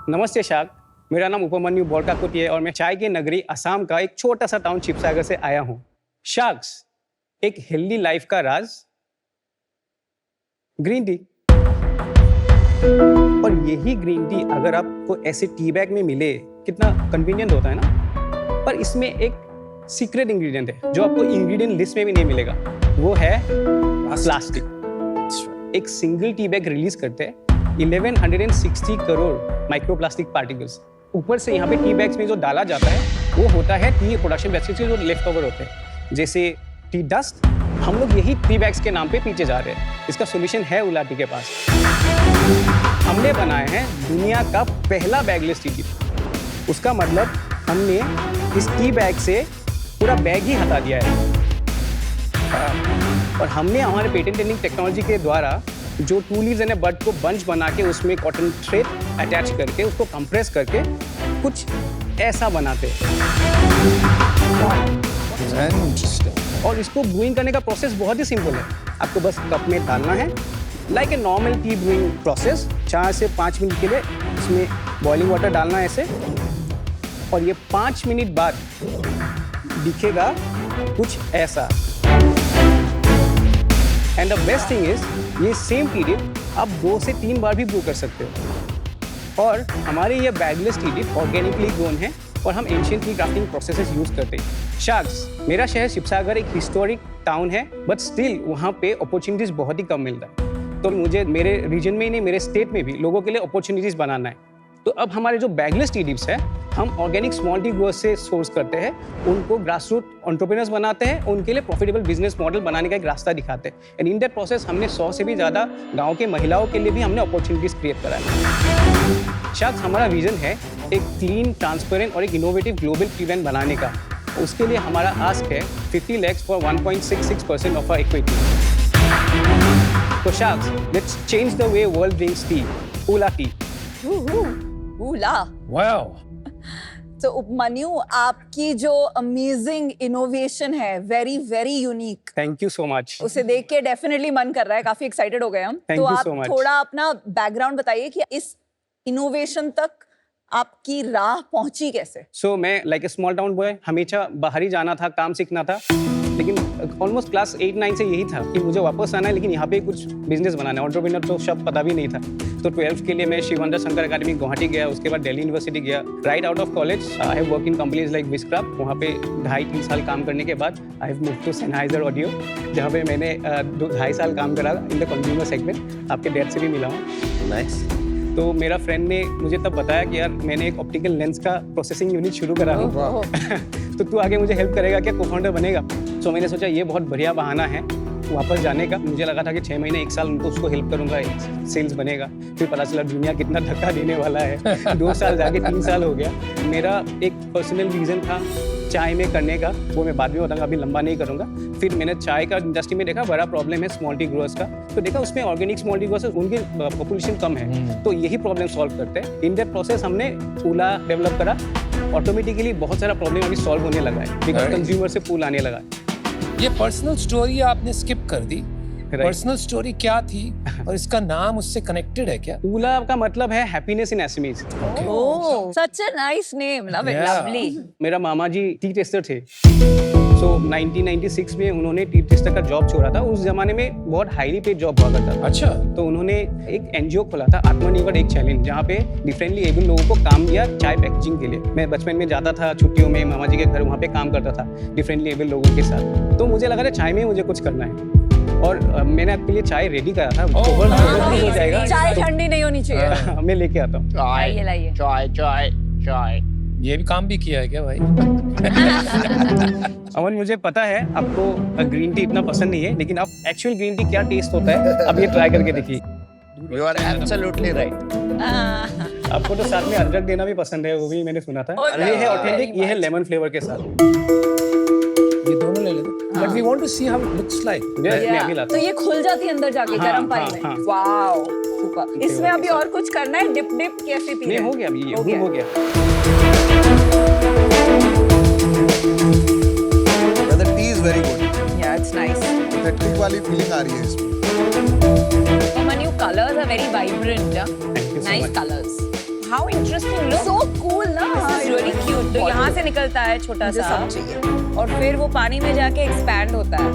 Speaker 10: नमस्ते शाक, मेरा नाम उपमन्यु बोरकाकुटी है और मैं चाय की नगरी असम का एक छोटा सा टाउन शिवसागर से आया हूँ। शाक्स, एक हेल्दी लाइफ का राज ग्रीन टी। और यही ग्रीन टी अगर आपको ऐसे टी बैग में मिले कितना कन्वीनियंट होता है ना। पर इसमें एक सीक्रेट इंग्रेडिएंट है जो आपको इंग्रेडिएंट लिस्ट में भी नहीं मिलेगा, वो है प्लास्टिक। एक सिंगल टी बैग रिलीज करते हैं 1160 करोड़ माइक्रोप्लास्टिक पार्टिकल्स। ऊपर से यहाँ पे टी बैग्स में जो डाला जाता है वो होता है टी प्रोडक्शन बैसेस के जो लेफ्ट ओवर होते हैं, जैसे टी डस्ट। हम लोग यही टी बैग्स के नाम पे पीछे जा रहे हैं। इसका सोल्यूशन है उला टी के पास। हमने बनाया है दुनिया का पहला बैगलेस टी टिप। उसका मतलब हमने इस टी बैग से पूरा बैग ही हटा दिया है। और हमने हमारे पेटेंट पेंडिंग टेक्नोलॉजी के द्वारा जो 2 लीव्स एंड बड को बंच बना के उसमें कॉटन थ्रेड अटैच करके उसको कंप्रेस करके कुछ ऐसा बनाते हैं। और इसको ब्रूइंग करने का प्रोसेस बहुत ही सिंपल है। आपको बस कप में डालना है, like a normal T brewing process. 4 से 5 मिनट के लिए इसमें बॉइलिंग वाटर डालना है ऐसे, और ये 5 मिनट बाद दिखेगा कुछ ऐसा। And the best thing is ये सेम टी डिप आप 2 से 3 बार भी ब्रू कर सकते हो। और हमारे ये bagless tea dip organically grown है और हम ancient tea crafting processes use करते हैं। शाक्स, मेरा शहर शिवसागर एक हिस्टोरिक टाउन है, बट स्टिल वहाँ पे अपॉर्चुनिटीज बहुत ही कम मिलता है। तो मुझे मेरे रीजन में ही नहीं, मेरे स्टेट में भी लोगों के लिए अपॉर्चुनिटीज बनाना है। तो अब हमारे जो बैगलेस टी डिप्स है हम ऑर्गेनिक स्मॉल टी ग्रोअर्स से सोर्स करते हैं, उनको ग्रास रूट एंटरप्रेन्योर्स बनाते हैं, उनके लिए प्रॉफिटेबल बिजनेस मॉडल बनाने का एक रास्ता दिखाते हैं। एंड इन दैट प्रोसेस हमने 100 से भी ज़्यादा गांव के महिलाओं के लिए भी हमने अपॉर्चुनिटीज क्रिएट करा है। शायद हमारा विजन है एक क्लीन, ट्रांसपेरेंट और एक इनोवेटिव ग्लोबल टी ब्रांड बनाने का। उसके लिए हमारा आस्क है 50 lakhs for 1.66% of our equity. तो sharks, let's change the way world drinks tea, उला टी।
Speaker 4: उला।
Speaker 3: वाओ।
Speaker 4: तो उपमन्यु, आपकी जो अमेजिंग इनोवेशन है, very very unique,
Speaker 10: thank you so much.
Speaker 4: उसे देख के डेफिनेटली मन कर रहा है, काफी एक्साइटेड हो गए हम।
Speaker 10: Thank
Speaker 4: तो
Speaker 10: you
Speaker 4: आप
Speaker 10: so much.
Speaker 4: थोड़ा अपना बैकग्राउंड बताइए कि इस इनोवेशन तक आपकी राह पहुंची कैसे?
Speaker 10: सो मैं like a small town boy, हमेशा बाहर ही जाना था, काम सीखना था, लेकिन ऑलमोस्ट क्लास 8-9 से यही था कि मुझे वापस आना है, लेकिन यहाँ पे कुछ बिजनेस बनाना है। एंटरप्रेन्योर तो शब्द पता भी नहीं था। तो 12th के लिए मैं शिवानंद शंकर अकेडमी गुवाहाटी गया, उसके बाद दिल्ली यूनिवर्सिटी गया। Right out of college I have work in companies like Wiscraft. वहाँ पे 2.5-3 साल काम करने के बाद I have move to Sennheiser audio, जहाँ पे मैंने 2.5 साल काम करा इन द कंज्यूमर सेगमेंट। आपके डैड से भी मिला हूँ।
Speaker 5: नाइस।
Speaker 10: तो मेरा फ्रेंड ने मुझे तब बताया कि यार मैंने एक ऑप्टिकल लेंस का प्रोसेसिंग यूनिट शुरू करा हूँ, तो तू आगे मुझे हेल्प करेगा क्या, को-फाउंडर बनेगा? तो मैंने सोचा ये बहुत बढ़िया बहाना है वापस जाने का। मुझे लगा था कि 6 महीने 1 साल उनको उसको हेल्प करूंगा, सेल्स बनेगा। फिर पता चला दुनिया कितना धक्का देने वाला है। 2 साल जाके 3 साल हो गया। मेरा एक पर्सनल रीज़न था चाय में करने का, वो मैं बाद में बताऊंगा, अभी लंबा नहीं करूंगा। फिर मैंने चाय का इंडस्ट्री में देखा बड़ा प्रॉब्लम है स्मॉल टी ग्रोअर्स का, तो देखा उसमें ऑर्गेनिक स्मॉल टी ग्रोअर्स उनकी पॉपुलेशन कम है, तो यही प्रॉब्लम सॉल्व करते हैं। इन दैट प्रोसेस हमने पूला डेवलप करा। ऑटोमेटिकली बहुत सारा प्रॉब्लम अभी सॉल्व होने लगा है, बिकॉज कंज्यूमर से पूल आने लगा है।
Speaker 3: ये पर्सनल स्टोरी आपने स्किप कर दी। पर्सनल स्टोरी क्या थी और इसका नाम उससे कनेक्टेड है क्या?
Speaker 10: पूला का मतलब है happiness in SMEs.
Speaker 4: Oh, such a nice name, love it,
Speaker 3: Yeah.
Speaker 4: Lovely.
Speaker 10: मेरा मामा जी टी टेस्टर थे। तो 1996 में उन्होंने टी टेस्टर का जॉब छोड़ा था। उस जमाने में बहुत हाईली पेड जॉब हुआ करता था।
Speaker 3: अच्छा।
Speaker 10: तो उन्होंने एक एनजीओ खोला था, आत्मनिर्भर एक चैलेंज, जहाँ पे डिफरेंटली एबल लोगों को काम दिया चाय पैकेजिंग के लिए। मैं बचपन में जाता था छुट्टियों में मामा जी के घर, वहाँ पे काम करता था डिफरेंटली एबल लोगों के साथ। तो मुझे लगा था चाय में मुझे कुछ करना है, और मैंने आपके लिए चाय रेडी करा था। हो जाएगा,
Speaker 4: चाय ठंडी नहीं होनी चाहिए।
Speaker 10: मैं लेके आता हूँ।
Speaker 2: लाइए लाइए।
Speaker 5: चाय चाय चाय।
Speaker 3: ये भी काम भी किया है क्या भाई?
Speaker 10: अमन, मुझे पता है आपको ग्रीन टी इतना पसंद नहीं है, लेकिन आप एक्चुअल ग्रीन टी क्या टेस्ट होता है अब ये ट्राई करके देखिए।
Speaker 5: You are absolutely right.
Speaker 10: आपको तो साथ में अदरक देना भी पसंद है, वो भी मैंने सुना था। ये है ऑथेंटिक, ये है लेमन फ्लेवर के साथ।
Speaker 3: ये दोनों ले लेते। But we want to see how it looks like.
Speaker 10: मैं अभी लाता
Speaker 4: तो ये खुल जाती है अंदर जाके
Speaker 10: हाँ,
Speaker 4: गर्म पानी
Speaker 10: हाँ,
Speaker 4: में।
Speaker 10: हाँ।
Speaker 4: Wow, super. इसमें अभी और कुछ करना है? डिप डिप कैसे पी
Speaker 10: नहीं,
Speaker 4: रहे हैं?
Speaker 10: हो गया अभी, ये हो गया।
Speaker 6: The tea is very good.
Speaker 2: Yeah, it's nice.
Speaker 6: Authentic वाली फीलिंग आ रही है इसमें।
Speaker 2: Aman, your colors are very vibrant. Yeah?
Speaker 10: Thank you so
Speaker 2: Nice
Speaker 10: much.
Speaker 2: colors. How interesting look.
Speaker 4: So cool ना।
Speaker 2: This is really cute. तो यहाँ से निकलता है छोटा
Speaker 4: मुझे
Speaker 2: सा,
Speaker 4: सब चाहिए।
Speaker 2: और फिर वो पानी में जाके एक्सपैंड होता है।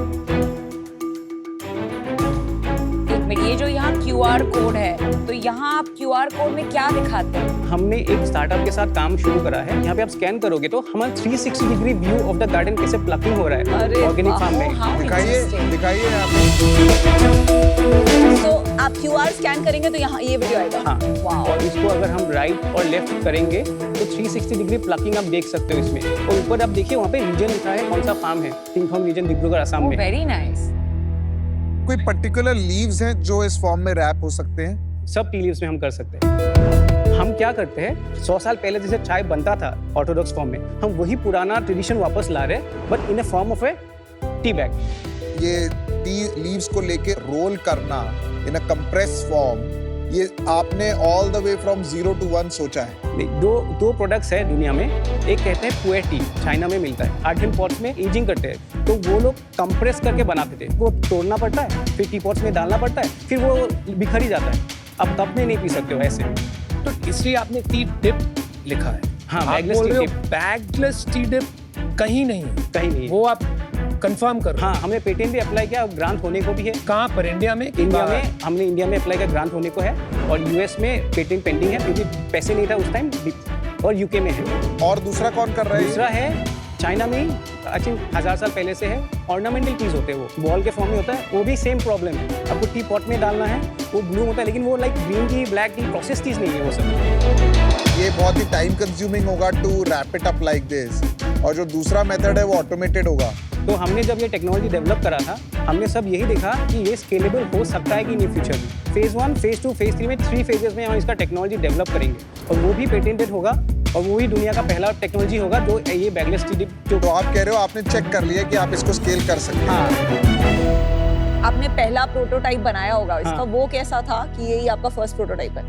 Speaker 2: एक मिनट, ये जो यहाँ QR कोड है, तो यहाँ आप QR कोड में क्या दिखाते हैं?
Speaker 10: हमने एक स्टार्टअप के साथ काम शुरू करा है। यहाँ पे आप स्कैन करोगे तो हमारा 360 degree view of the garden कैसे प्लकिंग हो रहा है
Speaker 4: अरे
Speaker 10: ऑर्गेनिक फार्म
Speaker 2: Oh,
Speaker 10: में।
Speaker 2: how
Speaker 6: दिखाइए
Speaker 2: interesting.
Speaker 6: दिखाइए यहाँ पे।
Speaker 4: तो आप QR स्कैन करेंगे तो यहाँ ये वीडियो आएगा।
Speaker 10: हाँ,
Speaker 4: वाओ।
Speaker 10: और इसको अगर हम राइट और लेफ्ट करेंगे तो 360 डिग्री प्लकिंग आप देख सकते हो इसमें। और ऊपर आप देखिए वहाँ पे रीजन लिखा है, कौन सा फार्म है, किंगथॉन्ग रीजन, डिब्रूगढ़, असम
Speaker 2: Oh,
Speaker 10: में।
Speaker 2: very nice.
Speaker 6: कोई पर्टिकुलर लीव्स हैं जो इस फॉर्म में रैप हो सकते हैं?
Speaker 10: सब टी लीव्स में हम कर सकते हैं। हम क्या करते हैं, 100 साल पहले जैसे चाय बनता था ऑर्थोडॉक्स फॉर्म में, हम वही पुराना ट्रेडिशन वापस ला रहे हैं, but in a form of A tea bag.
Speaker 6: ये टी लीव्स को लेके रोल करना इन अ कंप्रेस फॉर्म, ये आपने all the way from 0 to 1 सोचा है?
Speaker 10: दो प्रोडक्ट्स है दुनिया में। एक कहते हैं पुए टी, चाइना में मिलता है। आर्टिन पॉट्स में एजिंग करते हैं, तो वो लोग कंप्रेस करके बनाते थे। वो तोड़ना पड़ता है, फिर टी पॉट्स में डालना पड़ता है, फिर वो बिखर ही जाता है। अब कप में नहीं पी सकते हो ऐसे।
Speaker 3: तो इसलिए आपने टी डिप लिखा है।
Speaker 10: हाँ,
Speaker 3: आप
Speaker 10: बैगलेस
Speaker 3: बोल
Speaker 10: टी
Speaker 3: रहे हो
Speaker 10: डिप।
Speaker 3: बैगलेस टी डिप कहीं नहीं है।
Speaker 10: कहीं नहीं है।
Speaker 3: वो आप कंफर्म करो।
Speaker 10: हाँ, हमने पेटेंट भी अप्लाई किया, ग्रांट होने को भी है।
Speaker 3: कहाँ पर? इंडिया में?
Speaker 10: इंडिया में हमने इंडिया में अप्लाई किया, ग्रांट होने को है, और यूएस में पेटेंट पेंडिंग है क्योंकि पैसे नहीं था उस टाइम, और यूके में है।
Speaker 6: और दूसरा कौन कर रहा है?
Speaker 10: दूसरा है चाइना में ही, आई थिंक 1000 साल पहले से है। ऑर्नामेंटल टीज होते हैं, वो बॉल के फॉर्म में होता है, वो भी सेम प्रॉब्लम है। आपको टी पॉट में डालना है, वो ब्लू होता है, लेकिन वो like green tea, black tea, process teas नहीं है वो सब।
Speaker 6: ये बहुत ही टाइम कंज्यूमिंग होगा to wrap it up like this, और जो दूसरा मेथड है वो ऑटोमेटेड होगा।
Speaker 10: तो हमने जब ये टेक्नोलॉजी डेवलप करा था, हमने सब यही देखा कि ये स्केलेबल हो सकता है कि नहीं फ्यूचर में। फेज 1, फेज 2, फेज 3 में 3 फेजेस में हम इसका टेक्नोलॉजी डेवलप करेंगे, और वो भी पेटेंटेड होगा, और वो ही दुनिया का पहला टेक्नोलॉजी होगा जो ये बैगलेस टी डिप जो।
Speaker 6: तो आप कह रहे हो आपने चेक कर लिया कि आप इसको स्केल कर सकते हैं?
Speaker 10: हाँ,
Speaker 4: आपने पहला प्रोटोटाइप बनाया होगा इसका,
Speaker 10: हाँ।
Speaker 4: वो कैसा था कि यही आपका फर्स्ट प्रोटोटाइप है?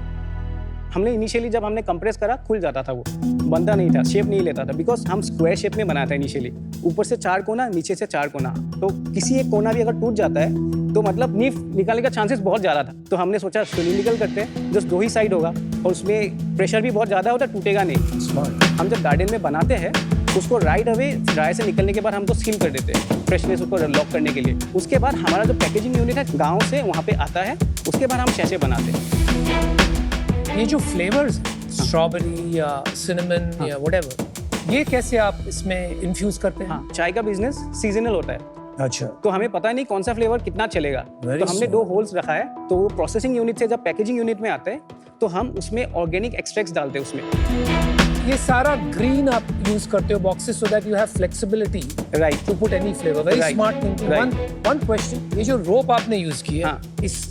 Speaker 10: हमने इनिशियली जब हमने कंप्रेस करा, खुल जाता था, वो बनता नहीं था, शेप नहीं लेता था, बिकॉज हम स्क्वायर शेप में बनाया था इनिशियली। ऊपर से 4 कोना, नीचे से 4 कोना, तो किसी एक कोना भी अगर टूट जाता है तो मतलब नीफ निकालने का चांसेस बहुत ज़्यादा था। तो हमने सोचा सिलिंड्रिकल करते हैं, जस्ट 2 ही साइड होगा, और उसमें प्रेशर भी बहुत ज़्यादा होता है, टूटेगा नहीं।
Speaker 3: स्मार्ट।
Speaker 10: हम जब गार्डन में बनाते हैं, उसको राइट अवे ड्राई से निकलने के बाद हम तो सील कर देते हैं, फ्रेशनेस उसको लॉक करने के लिए। उसके बाद हमारा जो पैकेजिंग यूनिट है गाँव से वहाँ पे आता है, उसके बाद हम शैशे बनाते हैं।
Speaker 3: ये जो फ्लेवर्स, स्ट्रॉबेरी या सिनेमन या व्हाटएवर, ये कैसे आप इसमें इन्फ्यूज करते हैं?
Speaker 10: हाँ, चाय का बिजनेस सीजनल होता है,
Speaker 3: अच्छा।
Speaker 10: तो हमें पता नहीं कौन सा फ्लेवर कितना चलेगा।
Speaker 3: Very
Speaker 10: तो हमने
Speaker 3: smart.
Speaker 10: 2 होल्स रखा है, तो वो प्रोसेसिंग यूनिट से जब पैकेजिंग यूनिट में आते हैं तो हम उसमें ऑर्गेनिक एक्सट्रैक्ट्स डालते हैं उसमें।
Speaker 3: ये सारा ग्रीन आप यूज करते हो boxes so that you have flexibility
Speaker 10: right.
Speaker 3: To put any flavour. Very
Speaker 10: Right.
Speaker 3: Smart thinking.
Speaker 10: Right.
Speaker 3: One question, ये जो रोप आपने यूज की है,
Speaker 10: हाँ।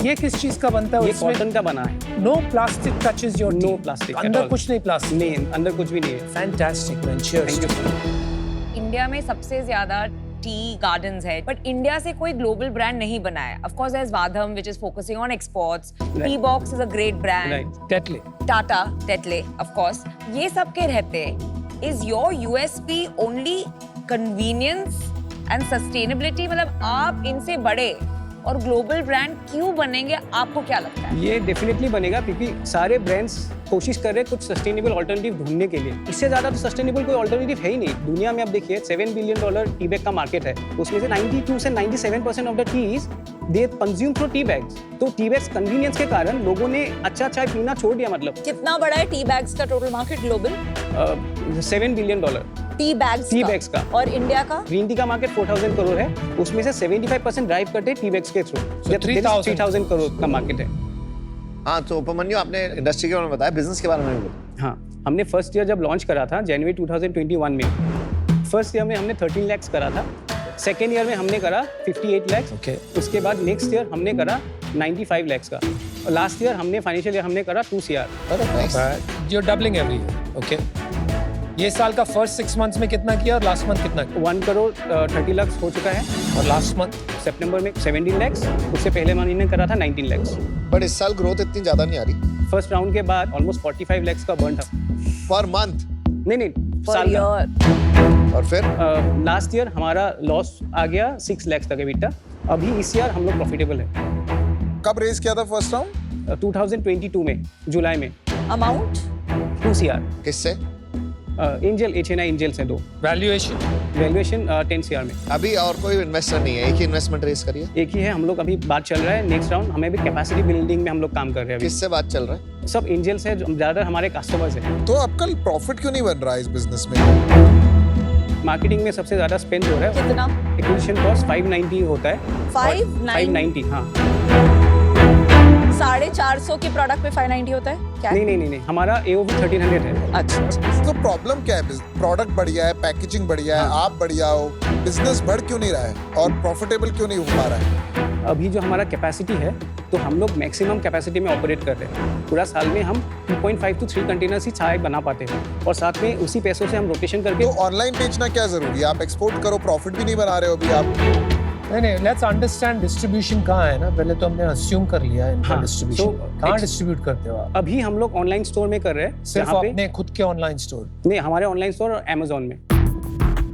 Speaker 3: ये किस चीज का बनता है?
Speaker 10: ये कॉटन का बना है।
Speaker 3: No plastic touches your
Speaker 10: No plastic at
Speaker 3: अंदर
Speaker 10: all.
Speaker 3: कुछ नहीं प्लास्टिक?
Speaker 10: नहीं, अंदर कुछ भी नहीं है।
Speaker 3: Fantastic man, cheers.
Speaker 10: Thank you so much.
Speaker 2: India में सबसे ज्यादा टी गार्डन्स है, बट इंडिया से कोई ग्लोबल ब्रांड नहीं बना है। Of course there is Vahdam which is focusing on exports, Teabox is a great brand,
Speaker 10: right.
Speaker 3: Tetley.
Speaker 2: Tata, Tetley, of course, ये सब के रहते। Is your USP only convenience and sustainability? मतलब आप इनसे बड़े और ग्लोबल ब्रांड क्यों बनेंगे, आपको क्या लगता है?
Speaker 10: ये डेफिनेटली बनेगा क्योंकि सारे ब्रांड्स कोशिश कर रहे हैं कुछ सस्टेनेबल ऑल्टरनेटिव ढूंढने के लिए। इससे ज्यादा तो सस्टेनेबल कोई ऑल्टरनेटिव है ही नहीं दुनिया में। आप देखिए $7 बिलियन टी बैग का मार्केट है, उसमें से 92 से 97% of the teas they consume through tea bags. तो टी बैग्स कन्वीनियंस के कारण लोगों ने अच्छा चाय पीना छोड़ दिया। मतलब
Speaker 4: कितना बड़ा है टी बैग्स का total market global?
Speaker 10: $7 billion
Speaker 4: tea bags का। और इंडिया का?
Speaker 10: ग्रीन टी का मार्केट 4,000 करोड़ है, उसमें से 75% ड्राइव करते हैं टी बैग्स के थ्रू। 3,000 करोड़ का मार्केट है।
Speaker 5: हाँ, तो उपमन्यु आपने इंडस्ट्री के बारे में बताया, बिजनेस के बारे में बताया।
Speaker 10: हाँ, हमने फर्स्ट ईयर जब लॉन्च करा था जनवरी 2021 में, फर्स्ट ईयर में हमने 13 लाख करा था, सेकेंड ईयर में हमने करा 58 लाख, उसके बाद नेक्स्ट ईयर हमने करा 95 लाख का, और लास्ट ईयर हमने फाइनेंशियल ईयर हमने करा 2 CR।
Speaker 3: You're doubling every year. Okay. ये साल का फर्स्ट 6 मंथ्स में कितना किया और लास्ट मंथ कितना किया?
Speaker 10: 1 करोड़ 30 लाख हो चुका है,
Speaker 3: और लास्ट मंथ
Speaker 10: सितंबर में 17 लाख, उससे पहले महीने करा था 19 लाख।
Speaker 5: बट इस साल ग्रोथ इतनी ज्यादा नहीं आ रही।
Speaker 10: फर्स्ट राउंड के बाद ऑलमोस्ट 45 लाख का बर्न था
Speaker 5: पर मंथ।
Speaker 10: नहीं
Speaker 4: पर
Speaker 10: साल का।
Speaker 5: और फिर
Speaker 10: लास्ट ईयर हमारा लॉस आ गया 6 लाख तक EBITDA। अभी इस ईयर हम लोग प्रॉफिटेबल है।
Speaker 6: कब रेज किया था फर्स्ट राउंड?
Speaker 10: 2022 में जुलाई में।
Speaker 4: अमाउंट?
Speaker 10: 2 CR।
Speaker 5: किससे?
Speaker 10: एंजल HNI एंजल से 2। वैल्यूएशन 10 CR में।
Speaker 5: अभी और कोई इन्वेस्टर नहीं है, एक ही इन्वेस्टमेंट रेस करिए।
Speaker 10: एक ही है, हम लोग अभी बात चल रहा है नेक्स्ट राउंड, हमें भी कैपेसिटी बिल्डिंग में हम लोग काम कर रहे हैं अभी।
Speaker 5: किससे बात चल रहा है?
Speaker 10: सब एंजल्स है, ज्यादातर हमारे कस्टमर्स हैं।
Speaker 6: तो आपका प्रॉफिट क्यों नहीं बन रहा है इस बिजनेस में?
Speaker 10: मार्केटिंग में सबसे ज्यादा स्पेंड हो रहा है।
Speaker 4: कितना?
Speaker 10: एक्विजिशन कॉस्ट 590 होता है। 590 हाँ।
Speaker 4: 450 के प्रोडक्ट पे 590 होता है क्या?
Speaker 10: नहीं, हमारा AOV 1300 है।
Speaker 4: अच्छा।
Speaker 6: तो प्रॉब्लम क्या है? प्रोडक्ट बढ़िया है, पैकेजिंग बढ़िया है, आप बढ़िया हो, बिजनेस बढ़ क्यों नहीं रहा है और प्रॉफिटेबल क्यों नहीं हो पा रहा है?
Speaker 10: अभी जो हमारा कैपेसिटी है तो हम लोग मैक्सिमम कैपेसिटी में ऑपरेट कर रहे हैं। पूरा साल में हम 2.5 to 3 कंटेनर्स ही चाय बना पाते हैं, और साथ में उसी पैसों से हम रोटेशन करके।
Speaker 6: तो ऑनलाइन बेचना क्या जरूरी है? आप एक्सपोर्ट करो, प्रॉफिट भी नहीं बना रहे हो अभी आप।
Speaker 3: नहीं, लेट्स अंडरस्टैंड डिस्ट्रीब्यूशन कहाँ है ना। पहले तो हमने अस्यूम कर लिया है इनका
Speaker 10: हाँ,
Speaker 3: डिस्ट्रीब्यूशन। कहाँ डिस्ट्रीब्यूट करते हो आप?
Speaker 10: अभी हम लोग ऑनलाइन स्टोर में कर रहे हैं।
Speaker 3: सिर्फ
Speaker 10: जहाँ पे-
Speaker 3: अपने खुद के ऑनलाइन स्टोर?
Speaker 10: नहीं, हमारे ऑनलाइन स्टोर और Amazon में।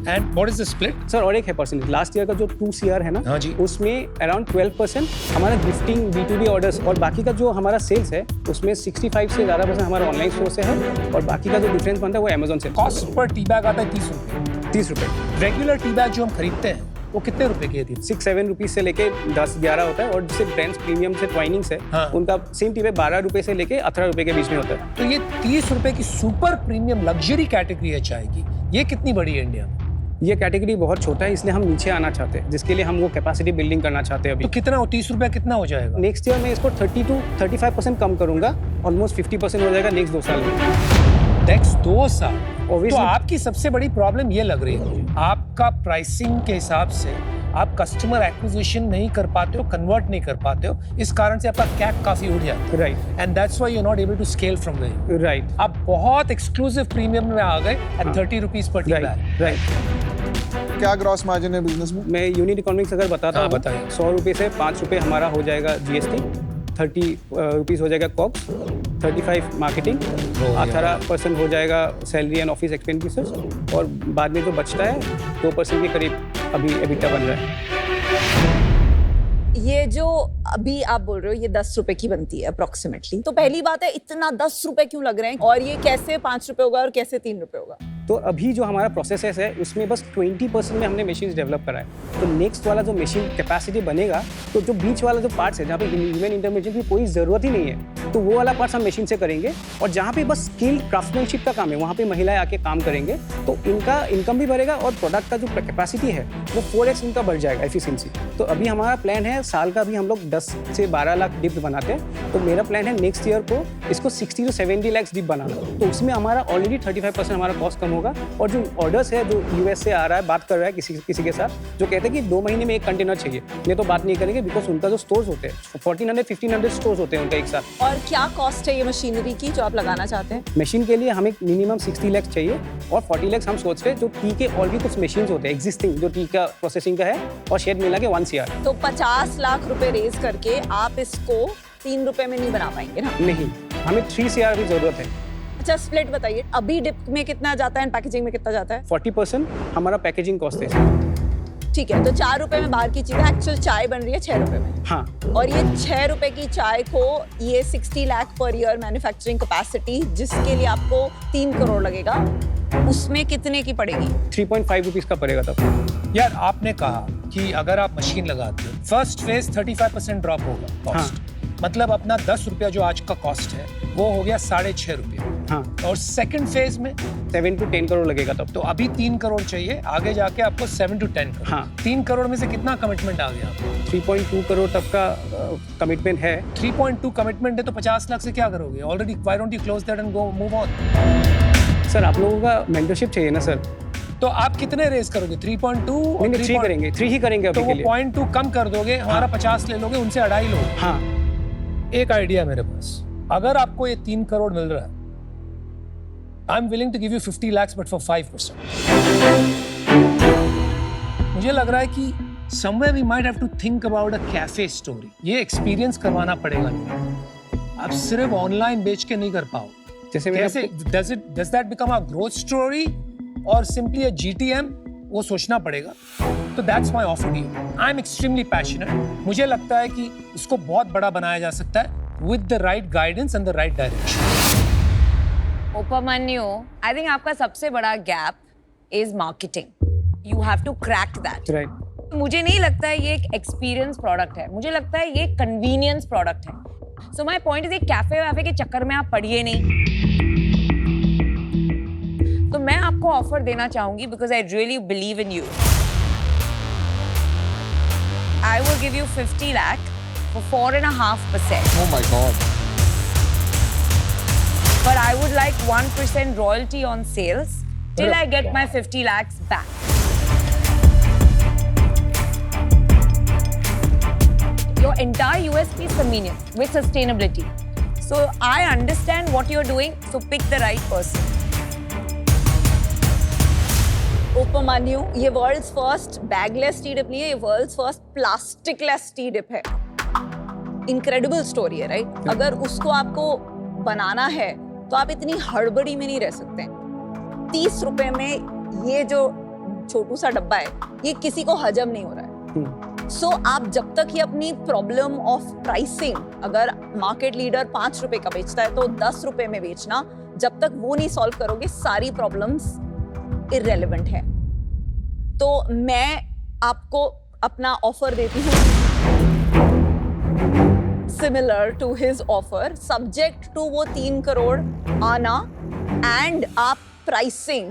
Speaker 3: And what is the split?
Speaker 10: Sir और एक है परसेंटेज, लास्ट ईयर का जो 2 CR है ना,
Speaker 3: हाँ जी।
Speaker 10: उसमें अराउंड 12% हमारा गिफ्टिंग B2B ऑर्डर्स, और बाकी का जो हमारा सेल्स है उसमें 65 से ज़्यादा % हमारा ऑनलाइन स्टोर से है, और बाकी का जो डिफरेंस बनता है वो Amazon से।
Speaker 3: कॉस्ट पर टी बैग आता है 30 रुपए।
Speaker 10: 30 रुपये।
Speaker 3: रेगुलर टी बैग जो हम खरीदते हैं वो कितने रुपए की थी?
Speaker 10: 6-7 रुपीज से लेके 10-11 होता है, और जिससे ब्रांड्स प्रीमियम से ट्वाइनिंग से
Speaker 3: हाँ।
Speaker 10: उनका सेम टी बैग 12 रुपए से लेके 18 रुपए के बीच में होता है।
Speaker 3: तो ये 30 रुपए की सुपर प्रीमियम लग्जरी कैटेगरी है चाय की, ये कितनी बड़ी है इंडिया में?
Speaker 10: ये कैटेगरी बहुत छोटा है, इसलिए हम नीचे आना चाहते हैं, जिसके लिए हम वो कैपेसिटी बिल्डिंग करना चाहते हैं अभी।
Speaker 3: तो कितना हो 30 रुपए कितना हो जाएगा?
Speaker 10: नेक्स्ट ईयर में इसको 30 to 35% कम करूंगा, ऑलमोस्ट 50% हो जाएगा नेक्स्ट 2 साल में।
Speaker 3: नेक्स्ट 2 साल? तो
Speaker 10: Obviously-
Speaker 3: आपकी सबसे बड़ी प्रॉब्लम ये लग रही है, आपका प्राइसिंग के हिसाब से आप कस्टमर एक्विजिशन नहीं कर पाते हो, कन्वर्ट नहीं कर पाते हो, इस कारण से आपका कैप काफी उड़ जाता है।
Speaker 10: Right
Speaker 3: and that's why you are not able to scale from there.
Speaker 10: Right
Speaker 3: आप बहुत एक्सक्लूसिव प्रीमियम में आ गए एट 30 रुपीज पर टी बैग।
Speaker 10: राइट।
Speaker 6: क्या ग्रॉस मार्जिन है बिजनेस में?
Speaker 10: मैं यूनिट इकोनॉमिक्स अगर बताता
Speaker 3: हाँ,
Speaker 10: हूँ,
Speaker 3: बताइए।
Speaker 10: 100 रुपये से 5 रुपये हमारा हो जाएगा GST, 30 रुपीज़ हो जाएगा कॉक्स, 35 मार्केटिंग, 18% हो जाएगा सैलरी एंड ऑफिस एक्सपेंडिचर्स, और बाद में जो बचता है 2% के करीब अभी EBITDA बन रहा है।
Speaker 4: ये जो अभी आप बोल रहे हो ये 10 रुपए की बनती है अप्रोक्सीमेटली, तो पहली बात है इतना 10 रुपए क्यों लग रहे हैं, और ये कैसे 5 रुपए होगा और कैसे 3 रुपए होगा?
Speaker 10: तो अभी जो हमारा प्रोसेस है उसमें बस 20% में हमने मशीन डेवलप करा है। तो नेक्स्ट वाला जो मशीन कैपेसिटी बनेगा, तो जो बीच वाला जो पार्ट्स है जहाँ पे ह्यूमन इंटरवेंशन की कोई ज़रूरत ही नहीं है, तो वो वाला पार्ट्स हम मशीन से करेंगे, और जहाँ पे बस स्किल क्राफ्टमैनशिप का काम है वहाँ पे महिलाएं आके काम करेंगे, तो इनका इनकम भी बढ़ेगा और प्रोडक्ट का जो कैपेसिटी है वो 4x इनका बढ़ जाएगा एफिशिएंसी। तो अभी हमारा प्लान है साल का भी हम लोग 10 से 12 लाख डिप बनाते हैं, तो मेरा प्लान है नेक्स्ट ईयर को इसको 60 to 70 लाख डिप बनाना। तो उसमें हमारा ऑलरेडी 35% हमारा कॉस्ट कम होगा, और जो ऑर्डर्स है जो US से आ रहा है, बात कर रहा है किसी के साथ, जो कहते हैं कि 2 महीने में 1 कंटेनर चाहिए, ये तो बात नहीं करेंगे, बिकॉज उनका जो स्टोर्स होते हैं 1400-1500 स्टोर्स होते हैं उनका एक साथ।
Speaker 4: और क्या कॉस्ट है ये मशीनरी की जो आप लगाना चाहते हैं?
Speaker 10: मशीन के लिए हमें मिनिमम 60 लाख चाहिए, और 40 लाख हम सोच रहे हैं जो टी के और भी कुछ मशीन होते हैं एग्जिस्टिंग जो टी का प्रोसेसिंग का है, और शेड मिला के 1 CR।
Speaker 4: तो 50 लाख रुपए रेज करके आप इसको 3 रुपए में नहीं बना पाएंगे ना?
Speaker 10: नहीं, हमें 3 CR की जरूरत है।
Speaker 4: अच्छा स्प्लिट बताइए, अभी डिप में कितना जाता है, पैकेजिंग में कितना जाता है?
Speaker 10: 40% हमारा पैकेजिंग कॉस्ट है।
Speaker 4: ठीक है, तो 4 रुपए में बाहर की चीज है, एक्चुअल चाय बन रही है 6 रुपए में।
Speaker 10: हाँ,
Speaker 4: और ये 6 रुपए की चाय को ये 60 lakh per year manufacturing capacity, जिसके लिए आपको 3 करोड़ लगेगा, उसमें कितने की पड़ेगी?
Speaker 10: 3.5 रुपीज का पड़ेगा तब।
Speaker 3: यार आपने कहा कि अगर आप मशीन लगाते हो फर्स्ट फेज 35% ड्रॉप होगा कॉस्ट, मतलब अपना 10 रुपया जो आज का कॉस्ट है वो हो गया 6.5 रुपया।
Speaker 10: हाँ,
Speaker 3: और सेकंड फेज में
Speaker 10: 7 to 10 करोड़ लगेगा तब।
Speaker 3: तो अभी 3 करोड़ चाहिए, आगे जाके आपको 7 to 10 करोड़।
Speaker 10: हाँ।
Speaker 3: 3 करोड़ में से कितना कमिटमेंट आ गया?
Speaker 10: 3.2 करोड़ तक का कमिटमेंट है।
Speaker 3: 3.2 कमिटमेंट है तो 50 लाख से क्या करोगे? Already why don't you close that and go move on?
Speaker 10: Sir आप लोगों का मेंटरशिप चाहिए ना सर।
Speaker 3: तो आप कितने रेस करोगे? 3.2 और
Speaker 10: नहीं 3 करेंगे, 3 ही करेंगे
Speaker 3: तो
Speaker 10: अभी
Speaker 3: वो
Speaker 10: के लिए।
Speaker 3: 0.2 कम कर दोगे, हमारा 50 ले लोगे, उनसे 2.5 लोगे।
Speaker 10: हाँ,
Speaker 3: एक आइडिया मेरे पास, अगर आपको ये 3 करोड़ मिल रहा है, I am willing to give you 50 lakhs but for 5%। मुझे लग रहा है कि somewhere we might have to think about a cafe story। ये एक्सपीरियंस करवाना पड़ेगा लोगों। आप सिर्फ ऑनलाइन बेच के नहीं कर पाओ।
Speaker 10: जैसे मैंने
Speaker 3: कैसे does that become a growth story और simply a GTM? वो सोचना पड़ेगा। तो that's my offer to you। I'm extremely passionate। मुझे लगता है कि इसको बहुत बड़ा बनाया जा सकता है with the right guidance and the right direction।
Speaker 2: Upamanyu, I think आपका सबसे बड़ा gap is marketing. You have to crack that.
Speaker 10: Right.
Speaker 2: मुझे नहीं लगता है ये एक एक्सपीरियंस प्रोडक्ट है, मुझे लगता है ये कन्वीनियंस प्रोडक्ट है। सो माय पॉइंट इज एक कैफे वैफे के चक्कर में आप पढ़िए नहीं। तो मैं आपको ऑफर देना चाहूंगी because I really believe in you. I will give you 50 lakh for 4.5%.
Speaker 6: Oh my God.
Speaker 2: But I would like 1% royalty on sales till I get my 50 lakhs back. Your entire USP is convenience with sustainability. So I understand what you're doing, so pick the right person.
Speaker 4: Upmanyu, ये world's first bagless tea dip नहीं है, ये world's first plasticless tea dip है। Incredible story है, right? अगर उसको आपको बनाना है तो आप इतनी हड़बड़ी में नहीं रह सकते। 30 रुपए में ये जो छोटू सा डब्बा है, ये किसी को हजम नहीं हो रहा है। सो आप जब तक ये अपनी प्रॉब्लम ऑफ प्राइसिंग, अगर मार्केट लीडर 5 रुपए का बेचता है तो 10 रुपए में बेचना, जब तक वो नहीं सॉल्व करोगे सारी प्रॉब्लम्स इररेलेवेंट है। तो मैं आपको अपना ऑफर देती हूँ similar to his offer, subject to वो 3 करोड़ आना, and आप pricing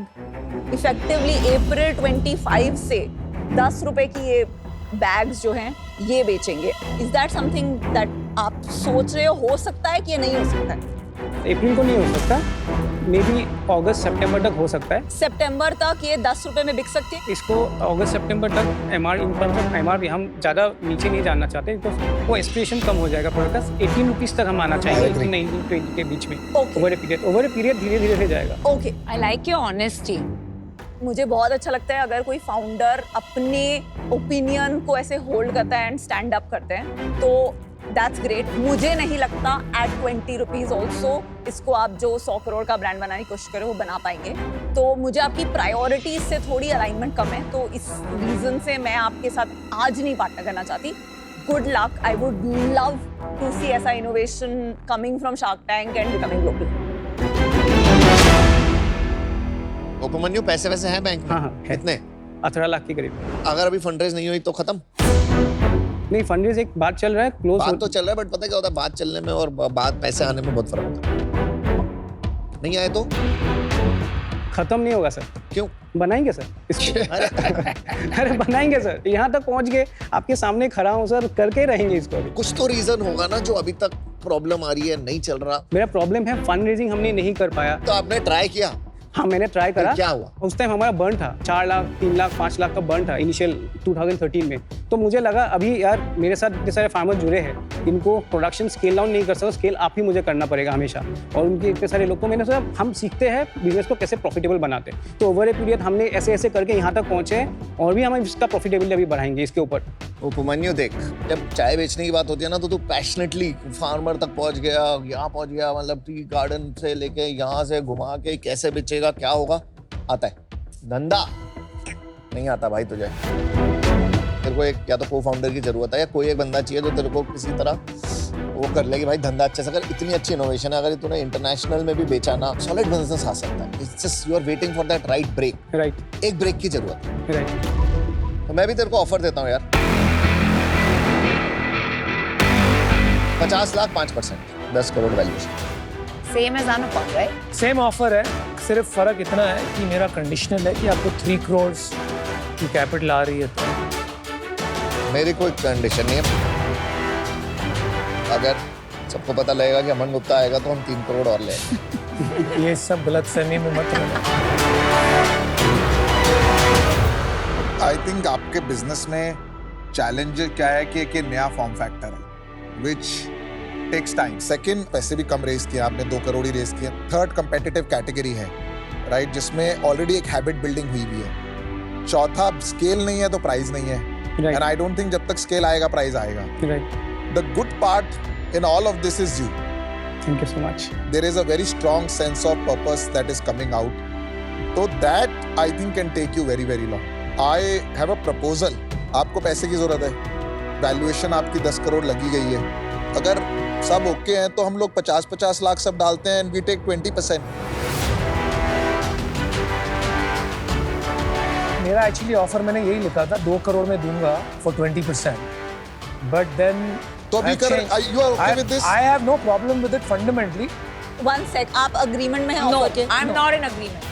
Speaker 4: effectively April 25 से 10 रुपए की ये बैग्स जो हैं ये बेचेंगे। Is that something that आप सोच रहे हो सकता है कि ये नहीं हो सकता है?
Speaker 10: अप्रैल को नहीं हो सकता, मे बी अगस्त सितंबर तक हो सकता है।
Speaker 4: सितंबर तक ये 10 रुपए में बिक सकती है।
Speaker 10: इसको अगस्त सितंबर तक MRP हम ज़्यादा नीचे नहीं जाना चाहते, तो वो एस्पिरेशन कम हो जाएगा। प्रोडक्ट का 18 रुपीज़ तक हम आना चाहेंगे, 19-20 के बीच में। ओवर ए पीरियड धीरे धीरे से जाएगा।
Speaker 4: Okay,
Speaker 2: I like your honesty.
Speaker 4: मुझे बहुत अच्छा लगता है अगर कोई फाउंडर अपने ओपिनियन को ऐसे होल्ड करता है एंड स्टैंड अप करते हैं, तो दैट्स ग्रेट। मुझे नहीं लगता एट 20 रुपीज ऑल्सो इसको आप जो 100 करोड़ का ब्रांड बनाने की कोशिश करें वो बना पाएंगे। तो मुझे आपकी प्रायोरिटीज से थोड़ी अलाइनमेंट कम है, तो इस रीजन से मैं आपके साथ आज नहीं पार्टनर करना चाहती। Good luck. I would love to see ऐसा innovation coming from Shark Tank and becoming global.
Speaker 5: Upamanyu, पैसे वैसे हैं बैंक में?
Speaker 10: हाँ, है।
Speaker 5: कितने?
Speaker 10: 18 लाख के करीब।
Speaker 5: अगर अभी फंडरेज नहीं हुई तो खत्म?
Speaker 10: नहीं, फंडरेज एक बात चल रहा है, क्लोज
Speaker 5: बात तो चल रहा है, बट पता क्या होता है, बात चलने में और बात पैसे आने में बहुत फर्क होता है। नहीं आए तो
Speaker 10: खत्म नहीं होगा सर।
Speaker 5: क्यों?
Speaker 10: बनाएंगे सर इसको। अरे बनाएंगे सर, यहाँ तक पहुँच गए, आपके सामने खड़ा हूँ सर, करके रहेंगे इसको। अभी
Speaker 5: कुछ तो रीजन होगा ना जो अभी तक प्रॉब्लम आ रही है, नहीं चल रहा।
Speaker 10: मेरा प्रॉब्लम है फंड रेजिंग हमने नहीं कर पाया।
Speaker 5: तो आपने ट्राई किया?
Speaker 10: हाँ, मैंने ट्राई करा।
Speaker 5: क्या हुआ?
Speaker 10: उस टाइम हमारा बर्न था 4 लाख, 3 लाख, 5 लाख का बर्न था इनिशियल 2013 में। तो मुझे लगा अभी यार मेरे साथ इतने सारे फार्मर जुड़े हैं, इनको प्रोडक्शन स्केल डाउन नहीं कर सकता, स्केल आप ही मुझे करना पड़ेगा हमेशा। और उनके इतने सारे लोग, तो मैंने सोचा हम सीखते हैं बिजनेस को कैसे प्रॉफिटेबल बनाते हैं। तो ओवर ए पीरियड हमने ऐसे ऐसे करके यहाँ तक पहुँचे हैं, और भी हम इसका प्रॉफिटेबिलिटी अभी बढ़ाएंगे इसके ऊपर।
Speaker 5: उपमन्यु देख, जब चाय बेचने की बात होती है ना, तो तू पैशनेटली फार्मर तक पहुंच गया, यहाँ पहुंच गया, मतलब टी गार्डन से लेके यहाँ से घुमा के कैसे बेचेगा, क्या होगा, आता है। धंधा नहीं आता भाई तुझे। तेरे को एक या तो को फाउंडर की जरूरत है या कोई एक बंदा चाहिए जो तेरे को किसी तरह वो कर ले कि भाई धंधा अच्छे से कर। इतनी अच्छी इनोवेशन है, अगर तूने इंटरनेशनल में भी बेचा ना, सॉलिड बिजनेस आ सकता है। It's just you are waiting for that right break.
Speaker 10: Right,
Speaker 5: एक ब्रेक की जरूरत है।
Speaker 10: राइट।
Speaker 5: तो मैं भी तेरे को ऑफर देता हूँ यार, 50 lakh 5%, 10 crore valuation.
Speaker 2: Same as Anupam, right?
Speaker 3: Same offer है, सिर्फ फर्क इतना है कि मेरा कंडीशनल है कि आपको 3 करोड़ की कैपिटल आ रही है। तो
Speaker 5: मेरी कोई कंडीशन नहीं है। अगर सबको पता लगेगा कि अमन गुप्ता आएगा तो हम 3 करोड़ और ले।
Speaker 3: ये सब गलतफहमी में मत रहना।
Speaker 6: आई थिंक आपके बिजनेस में चैलेंज क्या है कि एक ये नया फॉर्म फैक्टर है विच टेक्स टाइम। सेकंड, पैसे भी कम रेज किए आपने, 2 करोड़ ही रेज किए। थर्ड, कंपेटिटिव कैटेगरी है, राइट, जिसमें ऑलरेडी एक हैबिट बिल्डिंग हुई भी है। चौथा, स्केल नहीं है तो प्राइस नहीं है, एंड आई डोंट थिंक जब तक स्केल आएगा प्राइस आएगा। The good part in all of this is you.
Speaker 10: Thank you so much.
Speaker 6: There is a very strong sense of purpose that is coming out. So that I think can take you very very long. I have a proposal. आपको पैसे की जरूरत है, valuation आपकी 10 करोड़ लगी गई है। अगर सब ओके हैं तो हम लोग 50-50 लाख सब डालते हैं and we take 20%.
Speaker 3: मेरा एक्चुअली ऑफर मैंने यही लिखा था, 2 करोड़ में दूंगा फॉर 20%, बट देन
Speaker 6: तो अभी कर, you are okay with this?
Speaker 3: I have no problem with it fundamentally.
Speaker 4: 1 sec, आप agreement में हैं
Speaker 2: No,
Speaker 4: offer के?
Speaker 2: I'm not in agreement.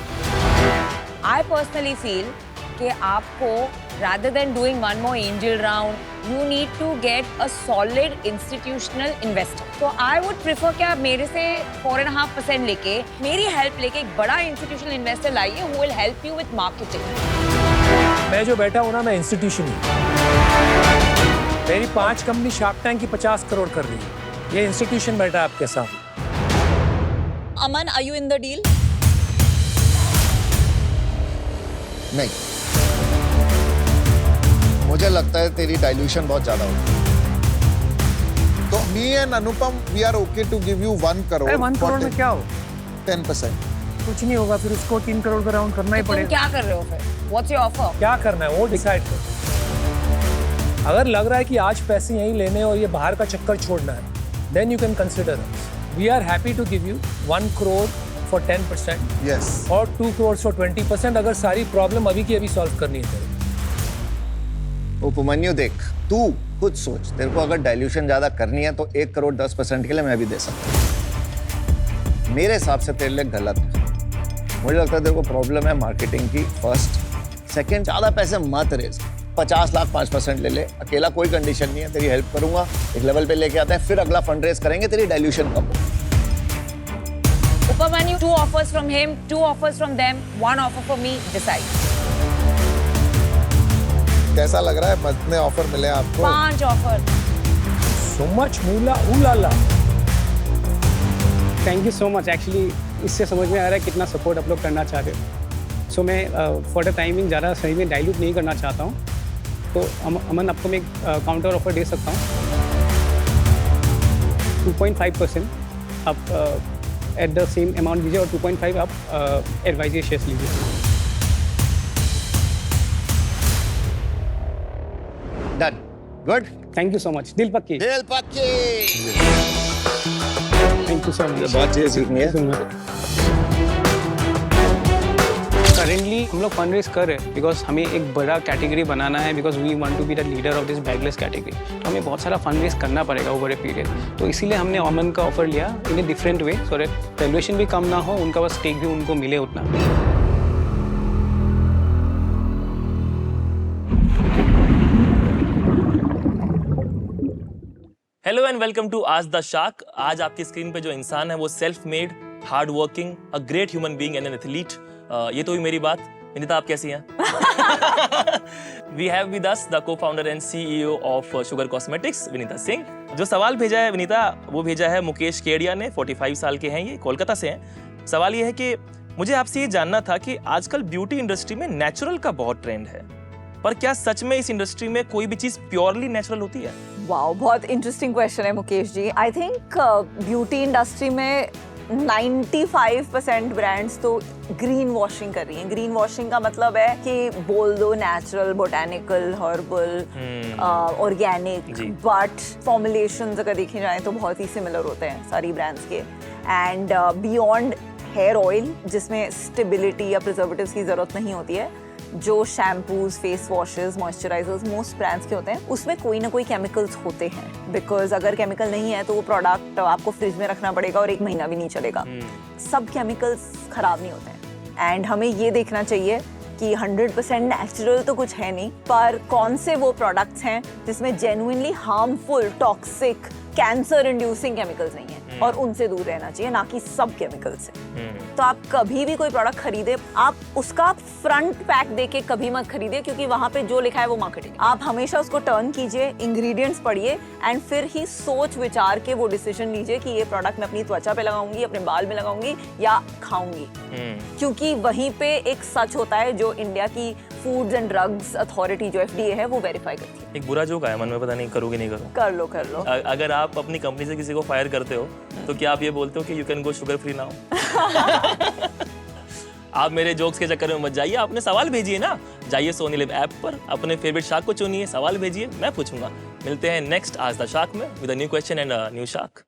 Speaker 2: I personally feel कि आपको rather than doing one more angel round, you need to get a solid institutional investor. So I would prefer कि आप मेरे से 4.5% लेके, मेरी हेल्प लेके एक बड़ा institutional investor लाइए who will help you with marketing.
Speaker 3: मैं जो बैठा हूँ ना, मैं इंस्टीट्यूशन हूँ। मेरी 5 कंपनी शार्क टैंक की 50 करोड़ कर रही है। ये इंस्टीट्यूशन बैठा है आपके साथ।
Speaker 4: Aman, are you in the deal?
Speaker 5: नहीं, मुझे लगता है तेरी डाइल्यूशन बहुत ज्यादा होगी।
Speaker 6: तो me and Anupam, we are okay to give you 1 crore.
Speaker 3: अरे 1 करोड़ में क्या हो?
Speaker 6: 10%.
Speaker 3: कुछ नहीं होगा, फिर उसको 3 करोड़ का राउंड करना ही
Speaker 2: तुम
Speaker 3: पड़ेगा।
Speaker 2: क्या कर रहे हो फिर? What's your offer?
Speaker 3: क्या करना है वो डिसाइड करो। अगर लग रहा है कि आज पैसे यहीं लेने और ये बाहर का चक्कर छोड़ना है, then you can consider us. We are happy to give you 1 crore for 10%.
Speaker 6: Yes.
Speaker 3: और 2 crore for 20%, अगर सारी प्रॉब्लम अभी की अभी सॉल्व करनी है।
Speaker 5: उपमन्यु देख, तू खुद सोच, तेरे को अगर डाइल्यूशन ज्यादा करनी है तो 1 करोड़ 10% के लिए मैं भी दे सकता हूँ। मेरे हिसाब से तेरे लिए गलत है। मुझे लगता है तेरे को प्रॉब्लम है मार्केटिंग की, फर्स्ट। सेकंड, ज्यादा पैसे मत रेज, 50 लाख 5% ले ले। अकेला कोई कंडीशन नहीं है, तेरी हेल्प करूंगा, एक लेवल पे लेके आता है, फिर अगला फंड रेज करेंगे, तेरी डाइल्यूशन कम हो।
Speaker 2: Upamanu, 2 offers from him, 2 offers from them, 1 offer for me, decide.
Speaker 6: कैसा लग रहा है? कितने ऑफर मिले आपको?
Speaker 2: 5 offer.
Speaker 3: So much moolah, ooh la la.
Speaker 10: Thank you so much. Actually इससे समझ में आ रहा है कितना सपोर्ट आप लोग करना चाहते हो। सो मैं फॉर द टाइमिंग ज़्यादा सही में डाइल्यूट नहीं करना चाहता हूँ, तो अमन आपको मैं काउंटर ऑफर दे सकता हूँ। 2.5% आप एट द सेम अमाउंट दीजिए और 2.5 आप एडवाइजरी शेयर्स लीजिए।
Speaker 5: Done, good,
Speaker 10: thank you so much. दिल पक्की।
Speaker 5: दिल पक्की।
Speaker 10: Thank you so much.
Speaker 5: बहुत चीज़ें सीखनी है।
Speaker 10: करेंटली हम लोग फंड रेज कर रहे हैं बिकॉज हमें एक बड़ा कैटेगरी बनाना है, because we want to be the leader of this bagless category. तो हमें बहुत सारा फंड रेज करना पड़ेगा ओवर ए पीरियड। तो इसीलिए हमने अमन का ऑफर लिया in a different way, so that valuation भी कम ना हो, उनका बस स्टेक भी उनको मिले उतना।
Speaker 11: हेलो एंड वेलकम टू आज द शार्क। आज आपकी स्क्रीन पे जो इंसान है वो self made, hard working, a great human being and an athlete. ये तो हुई मेरी बात। विनीता, आप कैसी हैं? We have with us the co-founder and CEO of Sugar Cosmetics, Vineeta Singh. जो सवाल भेजा है विनीता, वो भेजा है मुकेश केडिया ने। 45 साल के हैं ये, कोलकाता से हैं। सवाल ये है कि मुझे आपसे ये जानना था कि आजकल ब्यूटी इंडस्ट्री में नेचुरल का बहुत ट्रेंड है, पर क्या सच में इस इंडस्ट्री में कोई भी चीज प्योरली नेचुरल होती है?
Speaker 4: वाओ, बहुत इंटरेस्टिंग क्वेश्चन है Mukesh ji. I think beauty industry में 95% ब्रांड्स तो ग्रीन वॉशिंग कर रही हैं। ग्रीन वॉशिंग का मतलब है कि बोल दो natural, botanical, herbal, organic, but formulations अगर देखे जाएं तो बहुत ही सिमिलर होते हैं सारी ब्रांड्स के। एंड बियॉन्ड हेयर ऑयल जिसमें स्टेबिलिटी या प्रिजर्वेटिव्स की ज़रूरत नहीं होती है, जो shampoos, face washes, moisturisers most brands के होते हैं, उसमें कोई ना कोई केमिकल्स होते हैं। बिकॉज अगर केमिकल नहीं है तो वो प्रोडक्ट आपको फ्रिज में रखना पड़ेगा और 1 महीना भी नहीं चलेगा। सब केमिकल्स खराब नहीं होते हैं। एंड हमें ये देखना चाहिए कि 100% नेचुरल तो कुछ है नहीं, पर कौन से वो प्रोडक्ट्स हैं जिसमें genuinely harmful, toxic, cancer inducing chemicals नहीं है, और उनसे दूर रहना चाहिए, ना कि सब केमिकल से। तो आप कभी भी कोई प्रोडक्ट खरीदे, आप उसका फ्रंट पैक देके कभी मत खरीदे, क्योंकि वहां पे जो लिखा है वो मार्केटिंग। आप हमेशा उसको टर्न कीजिए, इंग्रेडिएंट्स पढ़िए, एंड फिर ही सोच विचार के वो डिसीजन लीजिए कि ये प्रोडक्ट मैं अपनी त्वचा पे लगाऊंगी, अपने बाल में लगाऊंगी या खाऊंगी। क्योंकि वहीं पे एक सच होता है जो इंडिया की फूड्स एंड ड्रग्स अथॉरिटी जो FDA है वो वेरीफाई करती है।
Speaker 11: एक बुरा जोक आया मन में, पता नहीं करूँ कि नहीं करूँ।
Speaker 4: कर लो।
Speaker 11: अगर आप अपनी कंपनी से किसी को फायर करते हो तो क्या आप ये बोलते हो कि you can go sugar free now? आप मेरे जोक्स के चक्कर में मत जाइए, आपने सवाल भेजिए ना, जाइए सोनी लिव ऐप पर, अपने फेवरेट शार्क को चुनिए, सवाल भेजिए, मैं पूछूंगा। मिलते हैं नेक्स्ट आज द शार्क में with a new question and a new shark.